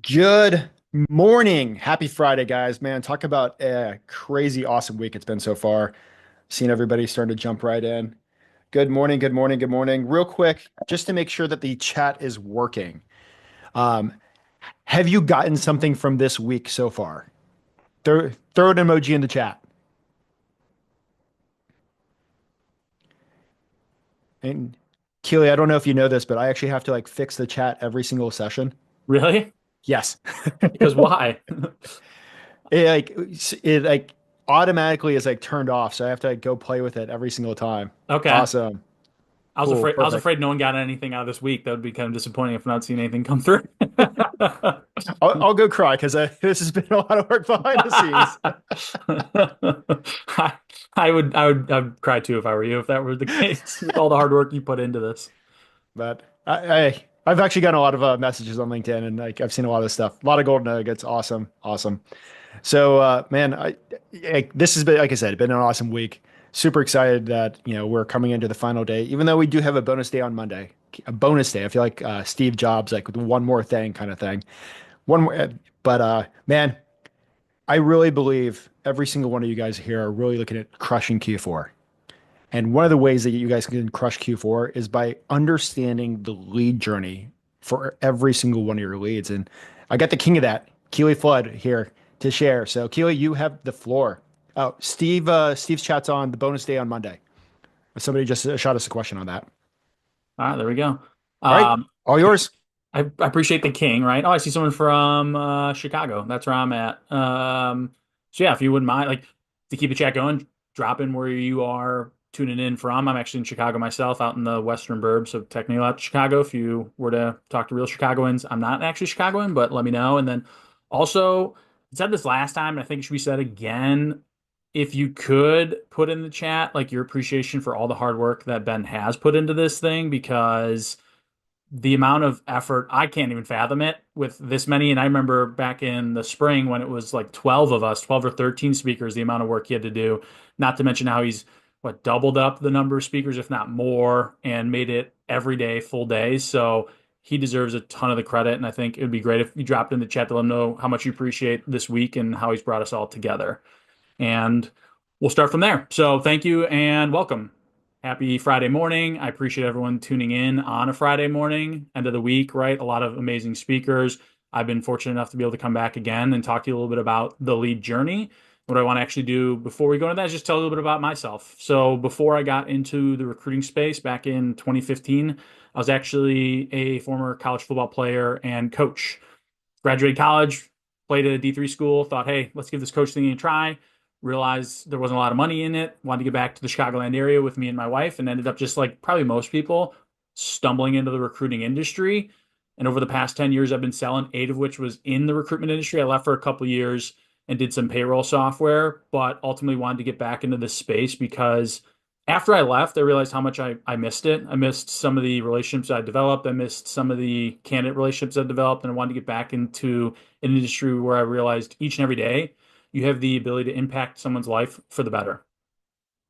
Good morning. Happy Friday, guys. Man, talk about a crazy, awesome week it's been so far. Seeing everybody starting to jump right in. Good morning, good morning, good morning. Real quick, just to make sure that the chat is working. Um, have you gotten something from this week so far? Throw an emoji in the chat. And Keely, I don't know if you know this, but I actually have to like fix the chat every single session. Really? Yes. Because why? It automatically is like turned off, so I have to like go play with it every single time. Okay. Awesome. I was Cool. afraid I was Perfect. afraid no one got anything out of this week. That would be kind of disappointing if not seeing anything come through. I'll go cry because this has been a lot of work behind the scenes. I, I would cry too if I were you, if that were the case, with all the hard work you put into this. But I've actually gotten a lot of messages on LinkedIn and like I've seen a lot of stuff, a lot of gold nuggets. Awesome, awesome. So man, this has been like I said, been an awesome week. Super excited that we're coming into the final day, even though we do have a bonus day on Monday. A bonus day. I feel like Steve Jobs, like with one more thing kind of thing. One more, but man, I really believe every single one of you guys here are really looking at crushing Q4. And one of the ways that you guys can crush Q4 is by understanding the lead journey for every single one of your leads. And I got the king of that, Keely Flood, here to share. So Keely, you have the floor. Oh, Steve's chat's on the bonus day on Monday. Somebody just shot us a question on that. All right, there we go. All right, Um, all yours. I appreciate the king, right? Oh, I see someone from Chicago. That's where I'm at. So yeah, if you wouldn't mind, like to keep the chat going, drop in where you are tuning in from. I'm actually in Chicago myself, out in the Western Burbs, so technically out to Chicago. If you were to talk to real Chicagoans, I'm not actually Chicagoan, but let me know. And then also, I said this last time, and I think it should be said again. If you could put in the chat like your appreciation for all the hard work that Ben has put into this thing, because the amount of effort, I can't even fathom it with this many. And I remember back in the spring when it was like 12 of us, 12 or 13 speakers, the amount of work he had to do, not to mention how he's what doubled up the number of speakers, if not more, and made it every day, full days. So he deserves a ton of the credit. And I think it would be great if you dropped in the chat to let him know how much you appreciate this week and how he's brought us all together. And we'll start from there. So thank you and welcome. Happy Friday morning. I appreciate everyone tuning in on a Friday morning, end of the week, right? A lot of amazing speakers. I've been fortunate enough to be able to come back again and talk to you a little bit about the lead journey. What I want to actually do before we go into that is just tell you a little bit about myself. So before I got into the recruiting space back in 2015, I was actually a former college football player and coach. Graduated college, played at a D3 school, thought, hey, let's give this coach thing a try. Realized there wasn't a lot of money in it. Wanted to get back to the Chicagoland area with me and my wife, and ended up just like probably most people, stumbling into the recruiting industry. And over the past 10 years, I've been selling, eight of which was in the recruitment industry. I left for a couple of years and did some payroll software, but ultimately wanted to get back into this space because after I left, I realized how much I missed it. I missed some of the relationships I developed. I missed some of the candidate relationships I developed, and I wanted to get back into an industry where I realized each and every day you have the ability to impact someone's life for the better.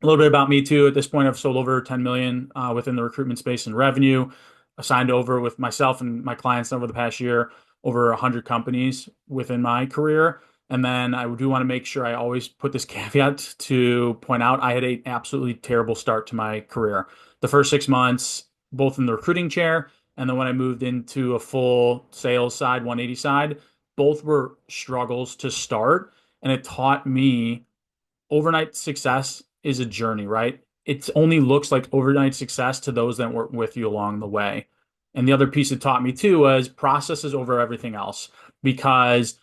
A little bit about me too. At this point, I've sold over 10 million within the recruitment space in revenue. Assigned over with myself and my clients over the past year, over 100 companies within my career. And then I do want to make sure I always put this caveat to point out I had an absolutely terrible start to my career. The first 6 months, both in the recruiting chair, and then when I moved into a full sales side, 180 side, both were struggles to start. And it taught me overnight success is a journey, right? It only looks like overnight success to those that work with you along the way. And the other piece it taught me too was processes over everything else, because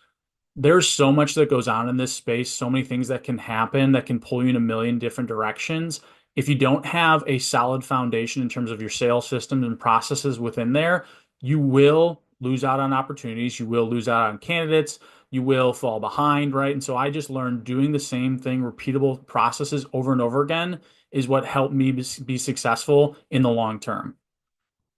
there's so much that goes on in this space, so many things that can happen that can pull you in a million different directions. If you don't have a solid foundation in terms of your sales systems and processes within there, you will lose out on opportunities. You will lose out on candidates. You will fall behind, right? And so I just learned doing the same thing, repeatable processes over and over again is what helped me be successful in the long term.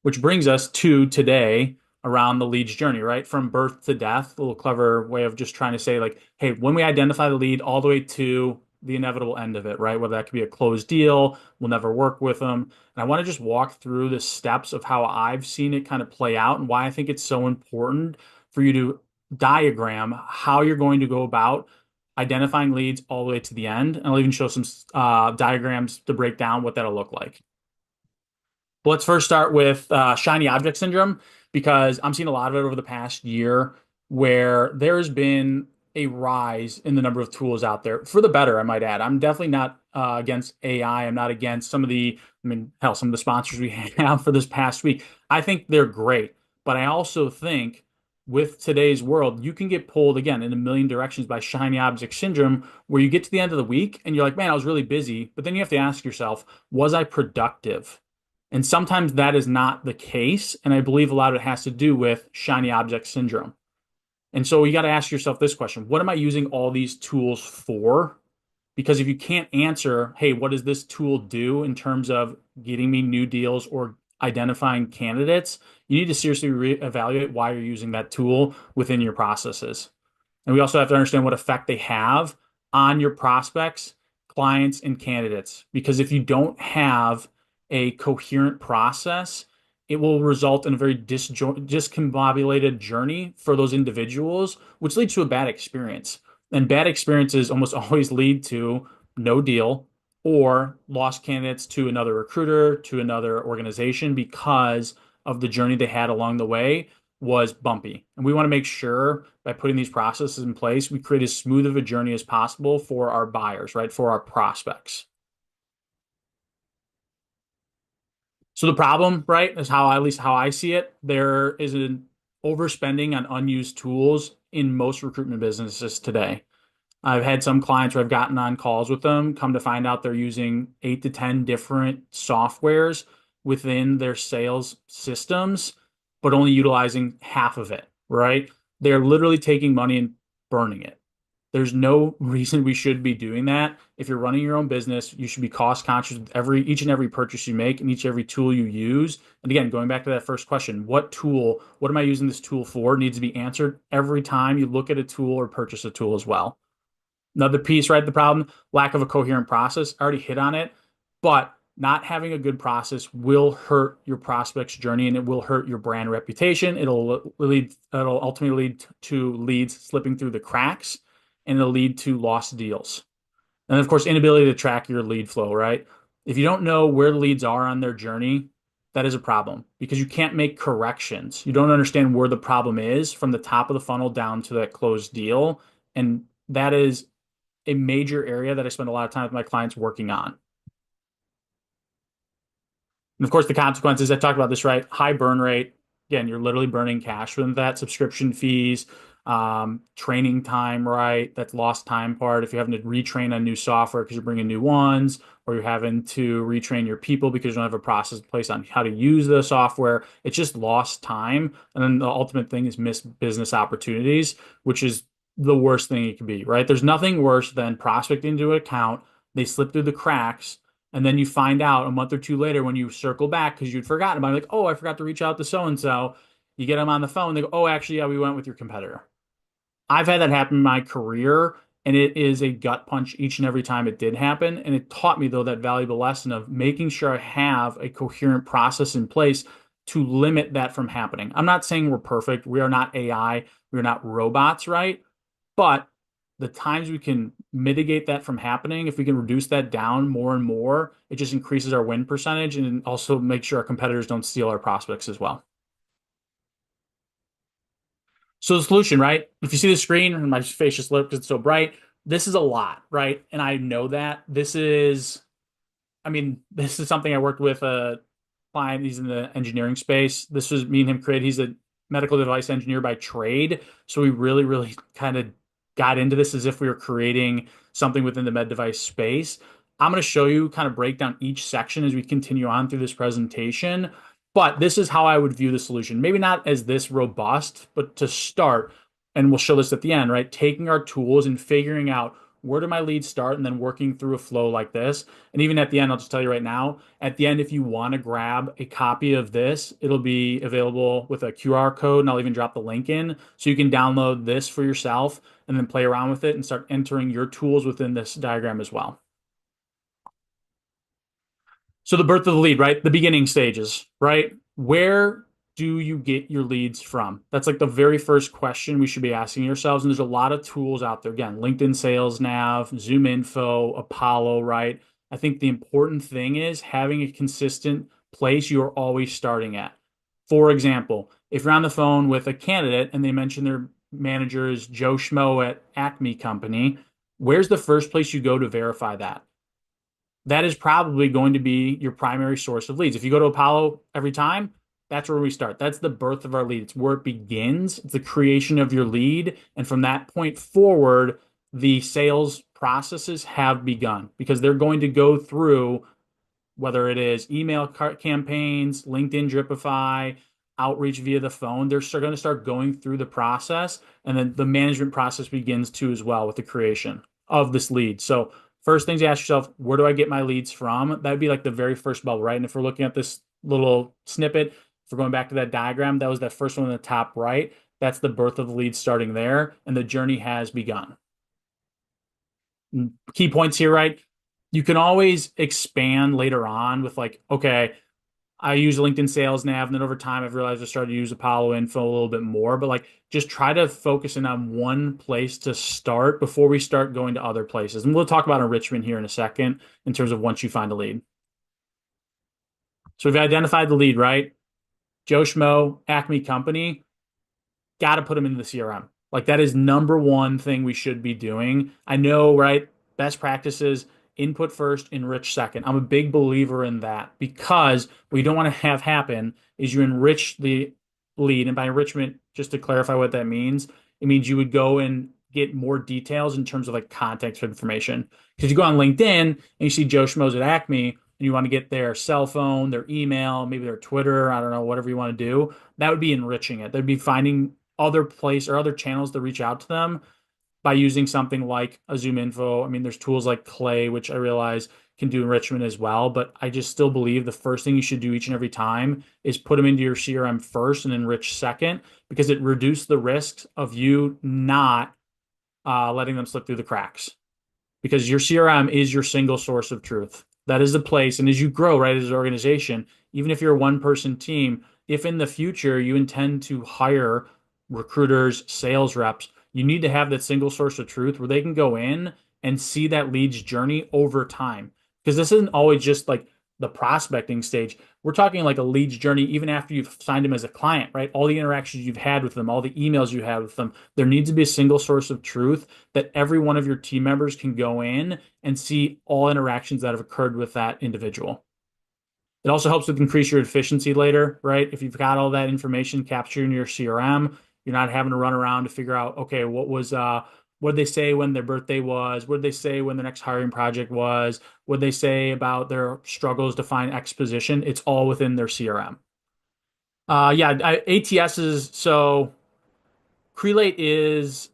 Which brings us to today around the lead's journey, right? From birth to death, a little clever way of just trying to say, like, hey, when we identify the lead all the way to the inevitable end of it, right? Whether that could be a closed deal, we'll never work with them. And I want to just walk through the steps of how I've seen it kind of play out and why I think it's so important for you to diagram how you're going to go about identifying leads all the way to the end. And I'll even show some diagrams to break down what that'll look like. But let's first start with shiny object syndrome because I'm seeing a lot of it over the past year where there's been a rise in the number of tools out there for the better, I might add. I'm definitely not against AI. I'm not against some of the, I mean, hell, some of the sponsors we have for this past week. I think they're great. But I also think with today's world, you can get pulled again in a million directions by shiny object syndrome, where you get to the end of the week and you're like, man, I was really busy. But then you have to ask yourself, was I productive? And sometimes that is not the case. And I believe a lot of it has to do with shiny object syndrome. And so you got to ask yourself this question: what am I using all these tools for? Because if you can't answer, hey, what does this tool do in terms of getting me new deals or identifying candidates, you need to seriously reevaluate why you're using that tool within your processes. And we also have to understand what effect they have on your prospects, clients, and candidates. Because if you don't have a coherent process, it will result in a very discombobulated journey for those individuals, which leads to a bad experience. And bad experiences almost always lead to no deal or lost candidates to another recruiter, to another organization because of the journey they had along the way was bumpy. And we want to make sure by putting these processes in place, we create as smooth of a journey as possible for our buyers, right? For our prospects. So the problem, right, is how, at least how I see it, there is an overspending on unused tools in most recruitment businesses today. I've had some clients where I've gotten on calls with them, come to find out they're using 8 to 10 different softwares within their sales systems, but only utilizing half of it, right? They're literally taking money and burning it. There's no reason we should be doing that. If you're running your own business, you should be cost conscious with each and every purchase you make and each and every tool you use. And again, going back to that first question, what am I using this tool for, needs to be answered every time you look at a tool or purchase a tool as well. Another piece, right? The problem, lack of a coherent process. I already hit on it, but not having a good process will hurt your prospect's journey and it will hurt your brand reputation. It'll ultimately lead to leads slipping through the cracks and it'll lead to lost deals. And of course, inability to track your lead flow, right? If you don't know where the leads are on their journey, that is a problem because you can't make corrections. You don't understand where the problem is from the top of the funnel down to that closed deal. And that is a major area that I spend a lot of time with my clients working on. And of course, the consequences, I talked about this, right? High burn rate. Again, you're literally burning cash from that, subscription fees, training time, right? That's lost time part. If you're having to retrain on new software because you're bringing new ones, or you're having to retrain your people because you don't have a process in place on how to use the software, it's just lost time. And then the ultimate thing is missed business opportunities, which is the worst thing it can be, right? There's nothing worse than prospecting into an account, they slip through the cracks, and then you find out a month or two later when you circle back because you'd forgotten about it, like, oh, I forgot to reach out to so and so. You get them on the phone, they go, oh, actually, yeah, we went with your competitor. I've had that happen in my career, and it is a gut punch each and every time it did happen. And it taught me, though, that valuable lesson of making sure I have a coherent process in place to limit that from happening. I'm not saying we're perfect. We are not AI. We're not robots, right? But the times we can mitigate that from happening, if we can reduce that down more and more, it just increases our win percentage and also make sure our competitors don't steal our prospects as well. So the solution, right? If you see the screen and my face just lit because it's so bright, this is a lot, right? And I know that I mean, this is something I worked with a client. He's in the engineering space. This was me and him created. He's a medical device engineer by trade. So we really, really kind of got into this as if we were creating something within the med device space. I'm going to show you kind of break down each section as we continue on through this presentation. But this is how I would view the solution. Maybe not as this robust, but to start, and we'll show this at the end, right? Taking our tools and figuring out where do my leads start and then working through a flow like this. And even at the end, I'll just tell you right now, at the end, if you want to grab a copy of this, it'll be available with a QR code, and I'll even drop the link in so you can download this for yourself and then play around with it and start entering your tools within this diagram as well. So the birth of the lead, right? The beginning stages, right? Where do you get your leads from? That's like the very first question we should be asking yourselves. And there's a lot of tools out there. Again, LinkedIn Sales Nav, Zoom Info, Apollo, right? I think the important thing is having a consistent place you're always starting at. For example, if you're on the phone with a candidate and they mention their manager is Joe Schmo at Acme Company, where's the first place you go to verify that? That is probably going to be your primary source of leads. If you go to Apollo every time, that's where we start. That's the birth of our lead. It's where it begins. It's the creation of your lead. And from that point forward, the sales processes have begun because they're going to go through whether it is email campaigns, LinkedIn Dripify, outreach via the phone. They're going to start going through the process. And then the management process begins too as well with the creation of this lead. So first things you ask yourself, where do I get my leads from? That would be like the very first bubble, right? And if we're looking at this little snippet, if we're going back to that diagram, that was that first one in the top right. That's the birth of the lead starting there, and the journey has begun. Key points here, right? You can always expand later on with like, okay, I use LinkedIn Sales Nav, and then over time I've realized I started to use Apollo Info a little bit more. But like, just try to focus in on one place to start before we start going to other places. And we'll talk about enrichment here in a second in terms of once you find a lead. So we've identified the lead, right? Joe Schmo, Acme Company, got to put them into the CRM. Like that is number one thing we should be doing. I know, right? Best practices, input first, enrich second. I'm a big believer in that because what you don't want to have happen is you enrich the lead. And by enrichment, just to clarify what that means, it means you would go and get more details in terms of like context information. Because you go on LinkedIn and you see Joe Schmoes at Acme and you want to get their cell phone, their email, maybe their Twitter, I don't know, whatever you want to do, that would be enriching it. That'd be finding other place or other channels to reach out to them by using something like a Zoom Info. I mean, there's tools like Clay, which I realize can do enrichment as well, but I just still believe the first thing you should do each and every time is put them into your CRM first and enrich second because it reduces the risks of you not letting them slip through the cracks because your CRM is your single source of truth. That is the place. And as you grow, right, as an organization, even if you're a one person team, if in the future you intend to hire recruiters, sales reps, you need to have that single source of truth where they can go in and see that lead's journey over time. Because this isn't always just like the prospecting stage. We're talking like a lead's journey even after you've signed them as a client, right? All the interactions you've had with them, all the emails you had with them. There needs to be a single source of truth that every one of your team members can go in and see all interactions that have occurred with that individual. It also helps with increase your efficiency later, right? If you've got all that information captured in your CRM, you're not having to run around to figure out, okay, what did they say when their birthday was? What did they say when their next hiring project was? What did they say about their struggles to find X position? It's all within their CRM. ATSs. So Crelate is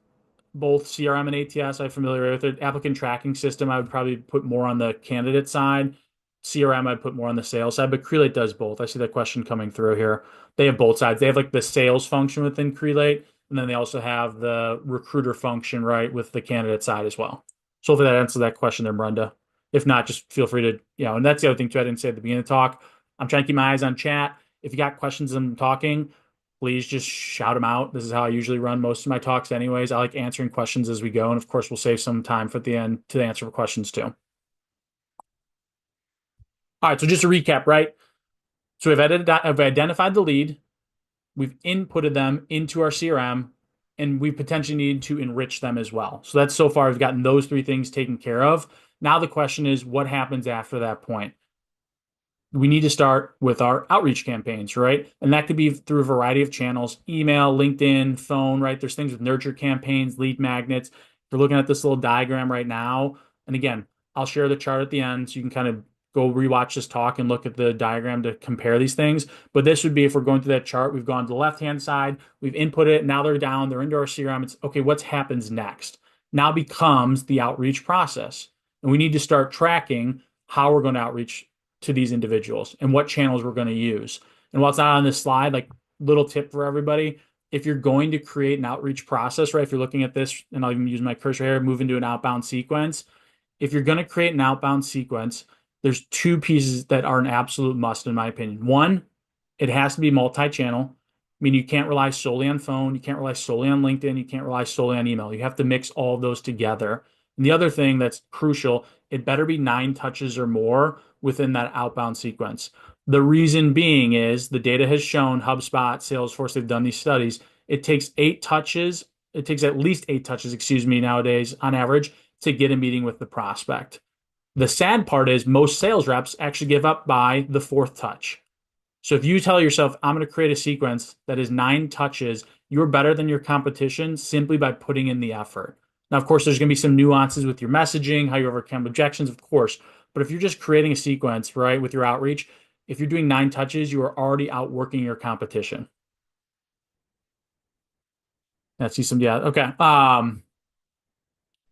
both CRM and ATS. I'm familiar with it. Applicant tracking system, I would probably put more on the candidate side. CRM, I'd put more on the sales side, but Crelate does both. I see that question coming through here. They have both sides. They have like the sales function within Crelate, and then they also have the recruiter function, right, with the candidate side as well. So hopefully that answers that question there, Brenda. If not, just feel free to, and that's the other thing too, I didn't say at the beginning of the talk. I'm trying to keep my eyes on chat. If you got questions as I'm talking, please just shout them out. This is how I usually run most of my talks anyways. I like answering questions as we go. And of course, we'll save some time for the end to answer for questions too. All right, so just to recap, right? So I've identified the lead, we've inputted them into our CRM, and we potentially need to enrich them as well. So that's so far, we've gotten those three things taken care of. Now the question is, what happens after that point? We need to start with our outreach campaigns, right? And that could be through a variety of channels, email, LinkedIn, phone, right? There's things with nurture campaigns, lead magnets. We're looking at this little diagram right now. And again, I'll share the chart at the end so you can kind of go rewatch this talk and look at the diagram to compare these things. But this would be if we're going through that chart, we've gone to the left-hand side, we've input it, now they're down, they're into our CRM. It's okay, what happens next? Now becomes the outreach process. And we need to start tracking how we're going to outreach to these individuals and what channels we're going to use. And while it's not on this slide, like little tip for everybody, if you're going to create an outreach process, right? If you're looking at this, and I'll even use my cursor here, move into an outbound sequence. If you're going to create an outbound sequence, there's two pieces that are an absolute must, in my opinion. One, It has to be multi-channel. I mean, you can't rely solely on phone, you can't rely solely on LinkedIn, you can't rely solely on email. You have to mix all of those together. And the other thing that's crucial, it better be 9 touches or more within that outbound sequence. The reason being is the data has shown HubSpot, Salesforce, they've done these studies. It takes 8 touches, it takes at least 8 touches, excuse me, nowadays on average to get a meeting with the prospect. The sad part is most sales reps actually give up by the fourth touch. So if you tell yourself, I'm going to create a sequence that is 9 touches, you're better than your competition simply by putting in the effort. Now, of course, there's going to be some nuances with your messaging, how you overcome objections, of course. But if you're just creating a sequence, right, with your outreach, if you're doing 9 touches, you are already outworking your competition. Let's see some, yeah, okay.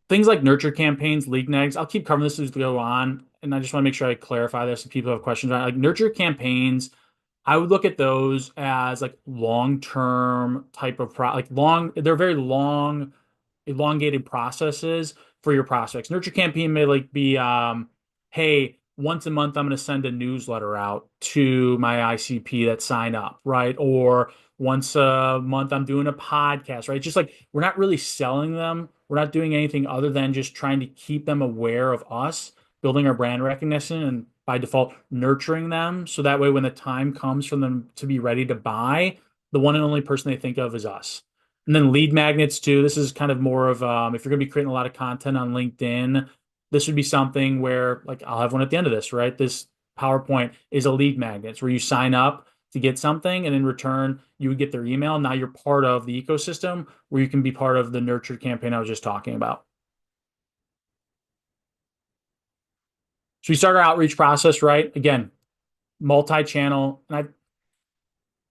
Things like nurture campaigns, league negs. I'll keep covering this as we go on, and I just want to make sure I clarify this if people have questions on it. Like nurture campaigns, I would look at those as like long-term type of like they're very long, elongated processes for your prospects. Nurture campaign may like be, hey, once a month I'm going to send a newsletter out to my ICP that sign up, right? Or once a month I'm doing a podcast, right? Just like we're not really selling them. We're not doing anything other than just trying to keep them aware of us, building our brand recognition, and by default, nurturing them. So that way, when the time comes for them to be ready to buy, the one and only person they think of is us. And then lead magnets too. This is kind of more of if you're going to be creating a lot of content on LinkedIn, this would be something where like I'll have one at the end of this, right? This PowerPoint is a lead magnet. It's where you sign up to get something, and in return, you would get their email. Now you're part of the ecosystem where you can be part of the nurtured campaign I was just talking about. So we start our outreach process, right? Again, multi-channel, and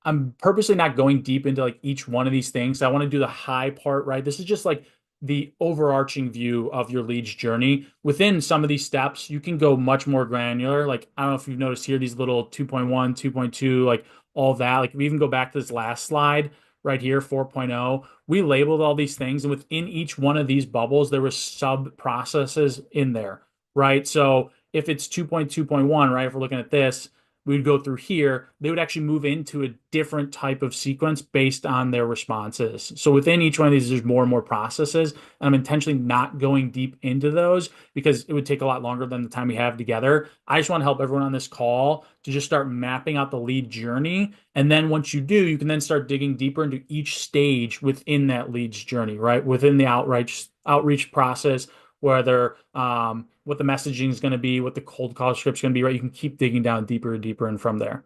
I'm purposely not going deep into like each one of these things. I want to do the high part, right? This is just like the overarching view of your leads journey. Within some of these steps, you can go much more granular. Like, I don't know if you've noticed here, these little 2.1, 2.2, like all that. Like, we even go back to this last slide right here, 4.0. We labeled all these things, and within each one of these bubbles, there was sub processes in there, right? So if it's 2.2.1, right, if we're looking at this, we would go through here, they would actually move into a different type of sequence based on their responses. So within each one of these, there's more and more processes. And I'm intentionally not going deep into those because it would take a lot longer than the time we have together. I just want to help everyone on this call to just start mapping out the lead journey. And then once you do, you can then start digging deeper into each stage within that lead's journey, right? Within the outreach process, whether what the messaging is going to be, what the cold call script is going to be, right? You can keep digging down deeper and deeper and from there.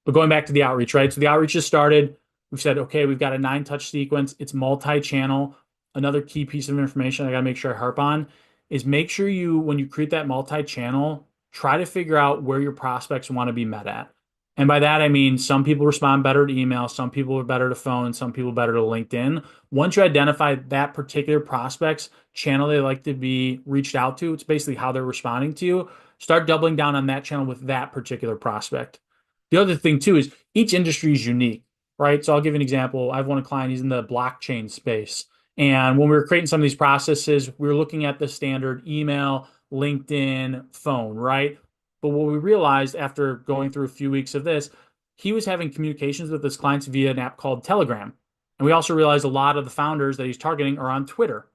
But going back to the outreach, right? So the outreach has started. We've said, okay, we've got a 9 touch sequence. It's multi-channel. Another key piece of information I got to make sure I harp on is make sure you, when you create that multi-channel, try to figure out where your prospects want to be met at. And by that, I mean, some people respond better to email, some people are better to phone, some people better to LinkedIn. Once you identify that particular prospect's channel they like to be reached out to, it's basically how they're responding to you. Start doubling down on that channel with that particular prospect. The other thing too is each industry is unique, right? So I'll give you an example. I have one client, he's in the blockchain space. And when we were creating some of these processes, we were looking at the standard email, LinkedIn, phone, right? But what we realized after going through a few weeks of this, he was having communications with his clients via an app called Telegram. And we also realized a lot of the founders that he's targeting are on Twitter.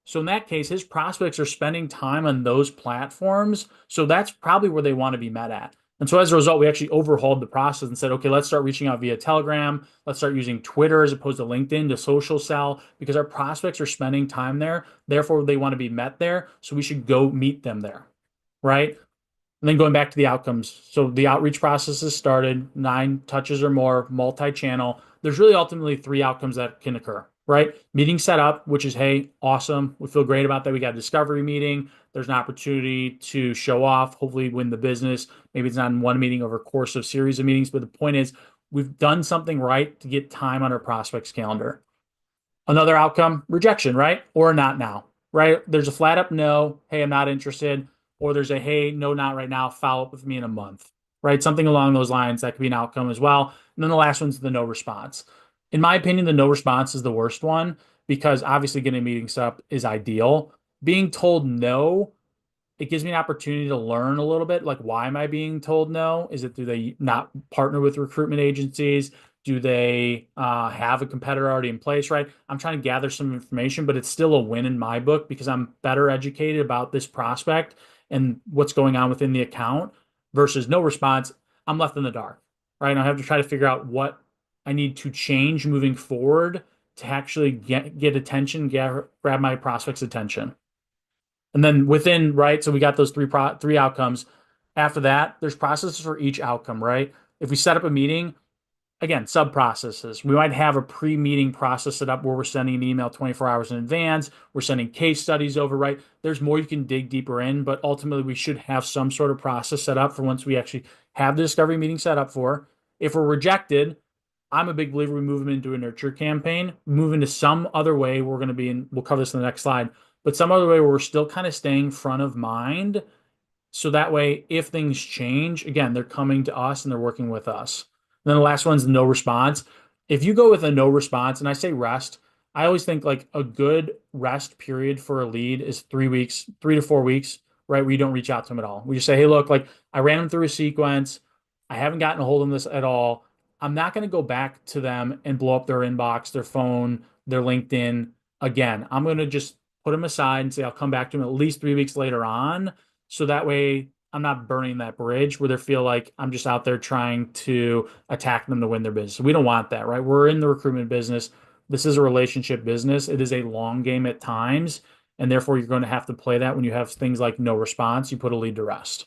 So in that case, his prospects are spending time on those platforms. So that's probably where they want to be met at. And so as a result, we actually overhauled the process and said, okay, let's start reaching out via Telegram. Let's start using Twitter as opposed to LinkedIn to social sell because our prospects are spending time there. Therefore, they want to be met there. So we should go meet them there, right? And then going back to the outcomes. So the outreach process has started, 9 touches or more, multi-channel. There's really ultimately 3 outcomes that can occur, right? Meeting set up, which is, hey, awesome. We feel great about that. We got a discovery meeting. There's an opportunity to show off, hopefully win the business. Maybe it's not in one meeting over a course of series of meetings, but the point is we've done something right to get time on our prospect's calendar. Another outcome, rejection, right? Or not now, right? There's a flat up no, hey, I'm not interested. Or there's a hey, no, not right now, follow up with me in a month, right? Something along those lines that could be an outcome as well. And then the last one's the no response. In my opinion, the no response is the worst one because obviously getting a meeting set up is ideal. Being told no it gives me an opportunity to learn a little bit. Like, why am I being told no? Is it, do they not partner with recruitment agencies? Do they have a competitor already in place, right? I'm trying to gather some information, but it's still a win in my book because I'm better educated about this prospect and what's going on within the account versus no response. I'm left in the dark, right? And I have to try to figure out what I need to change moving forward to actually get attention, grab my prospect's attention. And then within, right, so we got those three outcomes. After that, there's processes for each outcome, right? If we set up a meeting, again, sub processes. We might have a pre-meeting process set up where we're sending an email 24 hours in advance. We're sending case studies over, right? There's more you can dig deeper in, but ultimately we should have some sort of process set up for once we actually have the discovery meeting set up for. If we're rejected, I'm a big believer we move them into a nurture campaign, move into some other way. We're going to be in, we'll cover this in the next slide, but some other way where we're still kind of staying front of mind. So that way, if things change, again, they're coming to us and they're working with us. And then the last one's no response. If you go with a no response, and I say rest, I always think like a good rest period for a lead is 3 weeks, 3 to 4 weeks, right? Where you don't reach out to them at all. We just say, hey, look, like I ran them through a sequence. I haven't gotten a hold of this at all. I'm not going to go back to them and blow up their inbox, their phone, their LinkedIn again. I'm going to just put them aside and say, I'll come back to them at least 3 weeks later on. So that way I'm not burning that bridge where they feel like I'm just out there trying to attack them to win their business. We don't want that, right? We're in the recruitment business. This is a relationship business. It is a long game at times. And therefore, you're going to have to play that when you have things like no response, you put a lead to rest.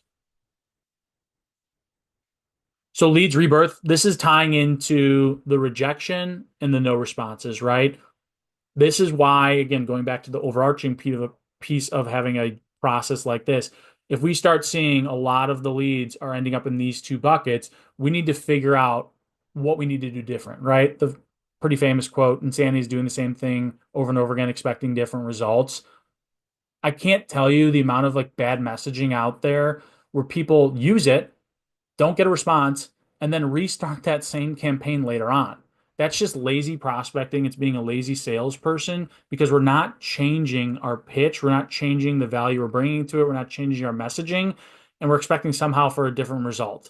So leads rebirth, this is tying into the rejection and the no responses, right? This is why, again, going back to the overarching piece of having a process like this, if we start seeing a lot of the leads are ending up in these two buckets, we need to figure out what we need to do different, right? The pretty famous quote, insanity is doing the same thing over and over again, expecting different results. I can't tell you the amount of like bad messaging out there where people use it, don't get a response, and then restart that same campaign later on. That's just lazy prospecting. It's being a lazy salesperson because we're not changing our pitch. We're not changing the value we're bringing to it. We're not changing our messaging, and we're expecting somehow for a different result.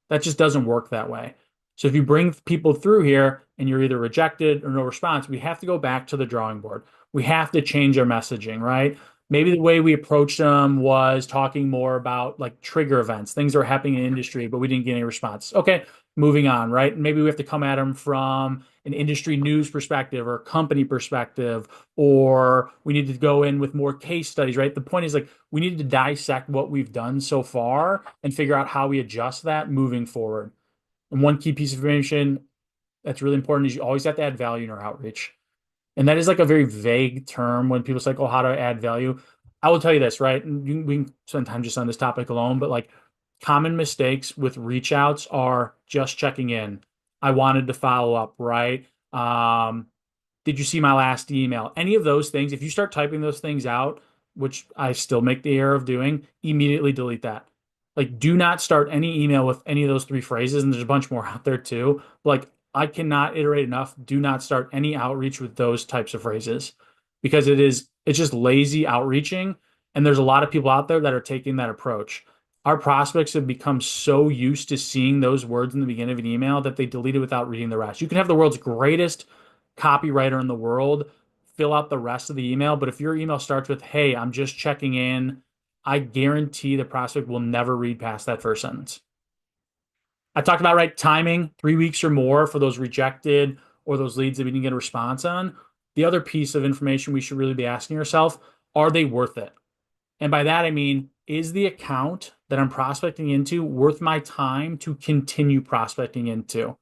That just doesn't work that way. So if you bring people through here and you're either rejected or no response, we have to go back to the drawing board. We have to change our messaging, right? Maybe the way we approached them was talking more about like trigger events, things that are happening in industry, but we didn't get any response. Okay, moving on, right? Maybe we have to come at them from an industry news perspective or company perspective, or we need to go in with more case studies, right? The point is like we need to dissect what we've done so far and figure out how we adjust that moving forward. And one key piece of information that's really important is you always have to add value in our outreach. And that is like a very vague term when people say, like, oh, how to add value. I will tell you this, right? And we can spend time just on this topic alone, but like common mistakes with reach outs are just checking in. I wanted to follow up, right? Did you see my last email? Any of those things, if you start typing those things out, which I still make the error of doing, immediately delete that. Like, do not start any email with any of those three phrases. And there's a bunch more out there too. Like, I cannot iterate enough. Do not start any outreach with those types of phrases because it's just lazy outreaching. And there's a lot of people out there that are taking that approach. Our prospects have become so used to seeing those words in the beginning of an email that they delete it without reading the rest. You can have the world's greatest copywriter in the world fill out the rest of the email, but if your email starts with, hey, I'm just checking in, I guarantee the prospect will never read past that first sentence. I talked about right timing, 3 weeks or more for those rejected or those leads that we didn't get a response on. The other piece of information we should really be asking ourselves, are they worth it? And by that, I mean, is the account that I'm prospecting into worth my time to continue prospecting into?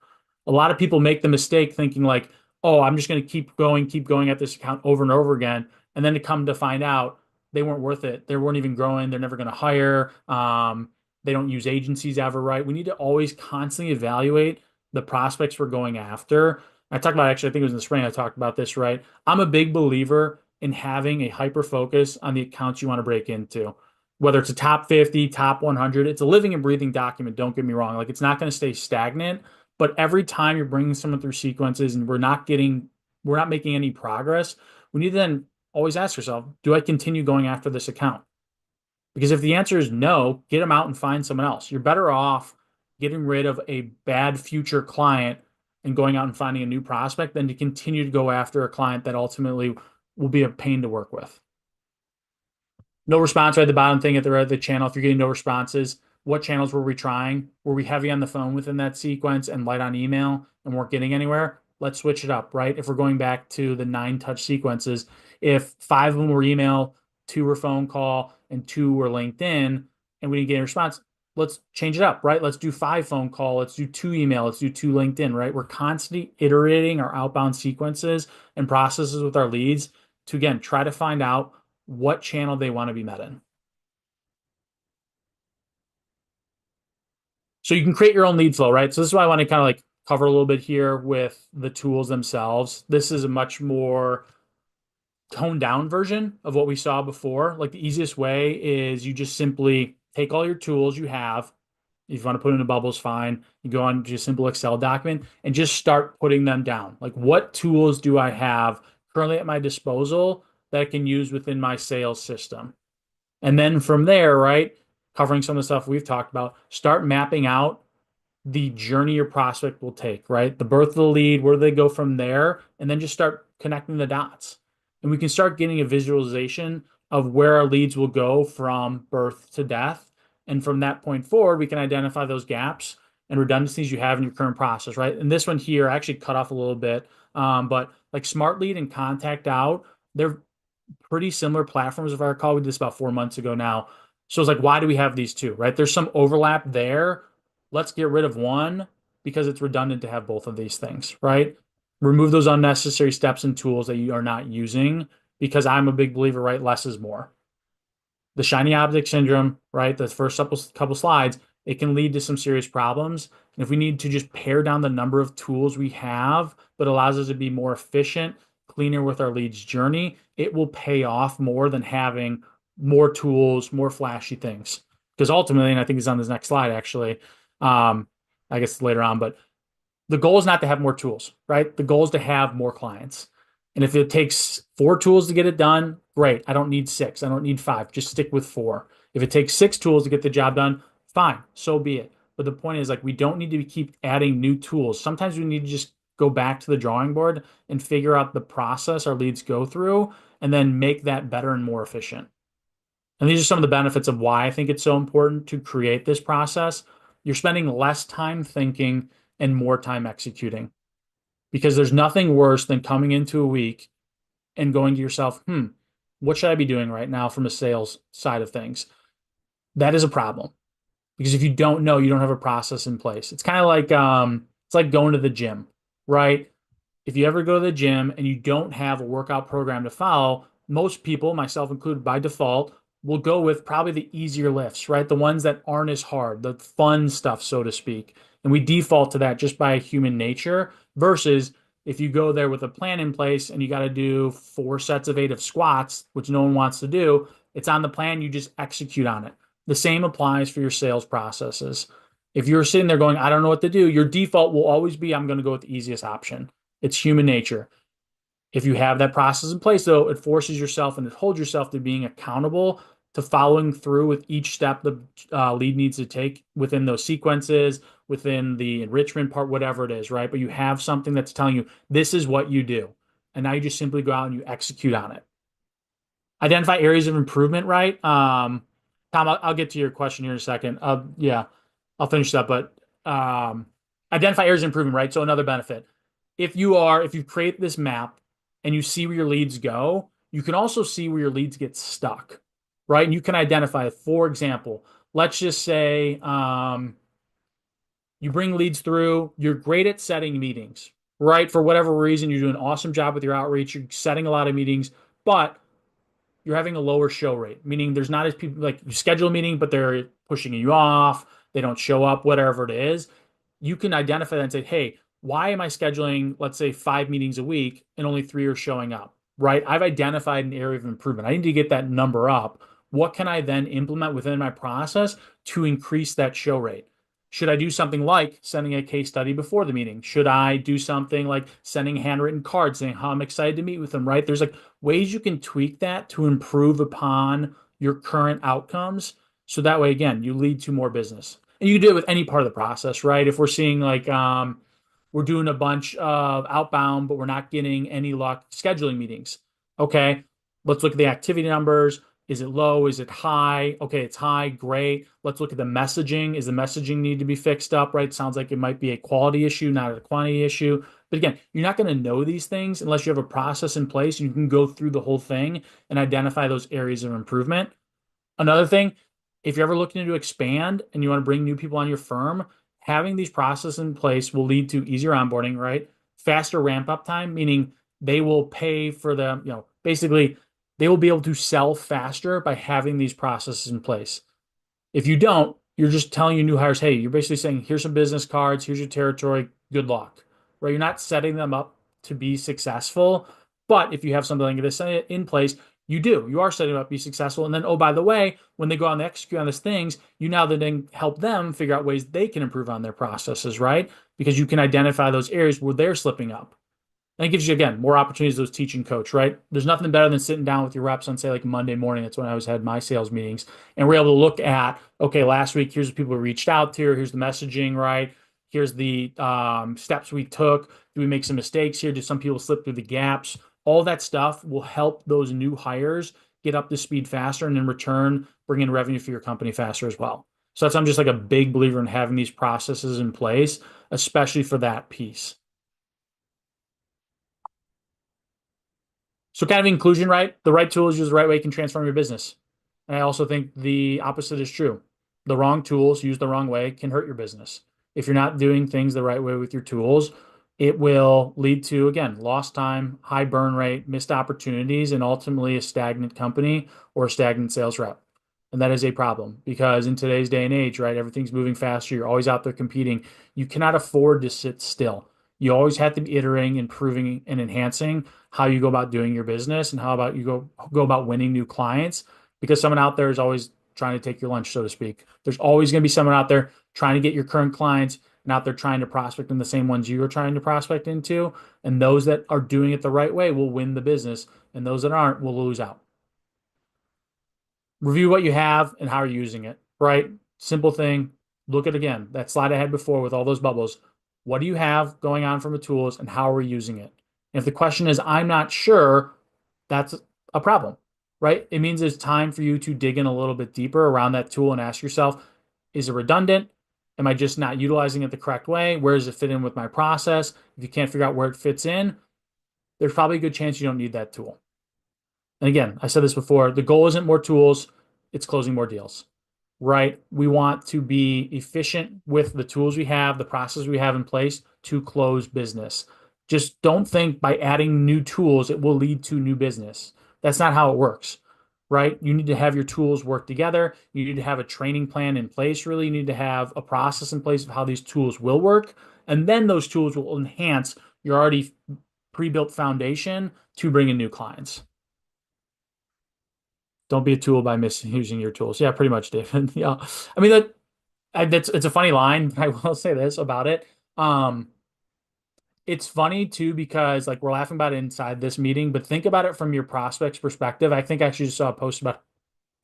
A lot of people make the mistake thinking like, oh, I'm just going to keep going at this account over and over again. And then to come to find out they weren't worth it. They weren't even growing. They're never going to hire. They don't use agencies ever, right? We need to always constantly evaluate the prospects we're going after. I talked about, actually, I think it was in the spring, I talked about this, right? I'm a big believer in having a hyper focus on the accounts you want to break into. Whether it's a top 50, top 100, it's a living and breathing document. Don't get me wrong. Like it's not going to stay stagnant, but every time you're bringing someone through sequences and we're not making any progress, we need to then always ask yourself, do I continue going after this account? Because if the answer is no, get them out and find someone else. You're better off getting rid of a bad future client and going out and finding a new prospect than to continue to go after a client that ultimately will be a pain to work with. No response right at the bottom thing at the channel. If you're getting no responses, what channels were we trying? Were we heavy on the phone within that sequence and light on email and weren't getting anywhere? Let's switch it up, right? If we're going back to the 9 touch sequences, if 5 of them were email, 2 were phone call, and 2 were LinkedIn, and we didn't get a response, let's change it up, right? Let's do 5 phone call, let's do 2 email, let's do 2 LinkedIn, right? We're constantly iterating our outbound sequences and processes with our leads to, again, try to find out what channel they want to be met in. So you can create your own lead flow, right? So this is why I want to kind of like cover a little bit here with the tools themselves. This is a much more toned down version of what we saw before. Like the easiest way is you just simply take all your tools you have. If you want to put in a bubbles, fine. You go on to a simple Excel document and just start putting them down. Like, what tools do I have currently at my disposal that I can use within my sales system? And then from there, right, covering some of the stuff we've talked about, start mapping out the journey your prospect will take, right? The birth of the lead, where do they go from there? And then just start connecting the dots. And we can start getting a visualization of where our leads will go from birth to death. And from that point forward, we can identify those gaps and redundancies you have in your current process, right? And this one here, I actually cut off a little bit, but like Smart Lead and Contact Out, they're pretty similar platforms. If I recall, we did this about 4 months ago now. So it's like, why do we have these two, right? There's some overlap there. Let's get rid of one because it's redundant to have both of these things, right? Remove those unnecessary steps and tools that you are not using because I'm a big believer, right? Less is more. The shiny object syndrome, right? The first couple slides, it can lead to some serious problems. And if we need to just pare down the number of tools we have, but allows us to be more efficient, cleaner with our leads journey, it will pay off more than having more tools, more flashy things. Because ultimately, and I think it's on this next slide actually, I guess later on, but the goal is not to have more tools, right? The goal is to have more clients. And if it takes 4 tools to get it done, great. I don't need 6. I don't need 5. Just stick with 4. If it takes 6 tools to get the job done, fine. So be it. But the point is, like, we don't need to keep adding new tools. Sometimes we need to just go back to the drawing board and figure out the process our leads go through and then make that better and more efficient. And these are some of the benefits of why I think it's so important to create this process. You're spending less time thinking and more time executing because there's nothing worse than coming into a week and going to yourself, what should I be doing right now from a sales side of things? That is a problem because if you don't know, you don't have a process in place. It's kind of like it's like going to the gym, right? If you ever go to the gym and you don't have a workout program to follow, most people, myself included by default, will go with probably the easier lifts, right? The ones that aren't as hard, the fun stuff, so to speak. And we default to that just by human nature versus if you go there with a plan in place and you got to do 4 sets of 8 of squats, which no one wants to do, it's on the plan, you just execute on it. The same applies for your sales processes. If you're sitting there going, I don't know what to do, your default will always be, I'm going to go with the easiest option. It's human nature. If you have that process in place, though, it forces yourself and it holds yourself to being accountable to following through with each step the lead needs to take within those sequences, within the enrichment part, whatever it is, right? But you have something that's telling you this is what you do. And now you just simply go out and you execute on it. Identify areas of improvement, right? Tom, I'll get to your question here in a second. Yeah, I'll finish that, but identify areas of improvement, right? So another benefit. If you create this map and you see where your leads go, you can also see where your leads get stuck, right? And you can identify, for example, let's just say you bring leads through, you're great at setting meetings, right? For whatever reason, you're doing an awesome job with your outreach, you're setting a lot of meetings, but you're having a lower show rate, meaning there's not as people like you schedule a meeting, but they're pushing you off, they don't show up, whatever it is. You can identify that and say, hey, why am I scheduling, let's say, 5 meetings a week and only 3 are showing up, right? I've identified an area of improvement. I need to get that number up. What can I then implement within my process to increase that show rate? Should I do something like sending a case study before the meeting? Should I do something like sending handwritten cards saying how I'm excited to meet with them, right? There's like ways you can tweak that to improve upon your current outcomes. So that way, again, you lead to more business. And you can do it with any part of the process, right? If we're seeing like we're doing a bunch of outbound, but we're not getting any luck scheduling meetings. Okay, let's look at the activity numbers. Is it low? Is it high? Okay, it's high. Great. Let's look at the messaging. Is the messaging need to be fixed up, right? Sounds like it might be a quality issue, not a quantity issue. But again, you're not going to know these things unless you have a process in place. You can go through the whole thing and identify those areas of improvement. Another thing, if you're ever looking to expand and you want to bring new people on your firm, having these processes in place will lead to easier onboarding, right? Faster ramp up time, meaning they will pay for the, basically they will be able to sell faster by having these processes in place. If you don't, you're just telling your new hires, hey, you're basically saying, here's some business cards, here's your territory, good luck, right? You're not setting them up to be successful. But if you have something like this in place, you are setting them up to be successful. And then, oh, by the way, when they go out and execute on these things, you now then help them figure out ways they can improve on their processes, right? Because you can identify those areas where they're slipping up. And it gives you, again, more opportunities as teaching coach, right? There's nothing better than sitting down with your reps on, say, like Monday morning. That's when I always had my sales meetings. And we're able to look at, okay, last week, here's the people who reached out to. Here's the messaging, right? Here's the steps we took. Do we make some mistakes here? Did some people slip through the gaps? All that stuff will help those new hires get up to speed faster and in return, bring in revenue for your company faster as well. So I'm just like a big believer in having these processes in place, especially for that piece. So kind of inclusion, right? The right tools used the right way can transform your business. And I also think the opposite is true. The wrong tools used the wrong way can hurt your business. If you're not doing things the right way with your tools, it will lead to, again, lost time, high burn rate, missed opportunities, and ultimately a stagnant company or a stagnant sales rep. And that is a problem because in today's day and age, right, everything's moving faster. You're always out there competing. You cannot afford to sit still. You always have to be iterating, improving, and enhancing how you go about doing your business and how about you go about winning new clients because someone out there is always trying to take your lunch, so to speak. There's always going to be someone out there trying to get your current clients and out there trying to prospect in the same ones you are trying to prospect into. And those that are doing it the right way will win the business, and those that aren't will lose out. Review what you have and how you're using it, right? Simple thing. Look at again that slide I had before with all those bubbles. What do you have going on from the tools and how are we using it? And if the question is, I'm not sure, that's a problem, right? It means it's time for you to dig in a little bit deeper around that tool and ask yourself, is it redundant? Am I just not utilizing it the correct way? Where does it fit in with my process? If you can't figure out where it fits in, there's probably a good chance you don't need that tool. And again, I said this before, the goal isn't more tools, it's closing more deals, right? We want to be efficient with the tools we have, the process we have in place to close business. Just don't think by adding new tools, it will lead to new business. That's not how it works, right? You need to have your tools work together. You need to have a training plan in place, really. You need to have a process in place of how these tools will work. And then those tools will enhance your already pre-built foundation to bring in new clients. Don't be a tool by misusing your tools. Yeah, pretty much, David. Yeah. I mean that's it's a funny line. I will say this about it. It's funny too because like we're laughing about it inside this meeting, but think about it from your prospect's perspective. I think I actually just saw a post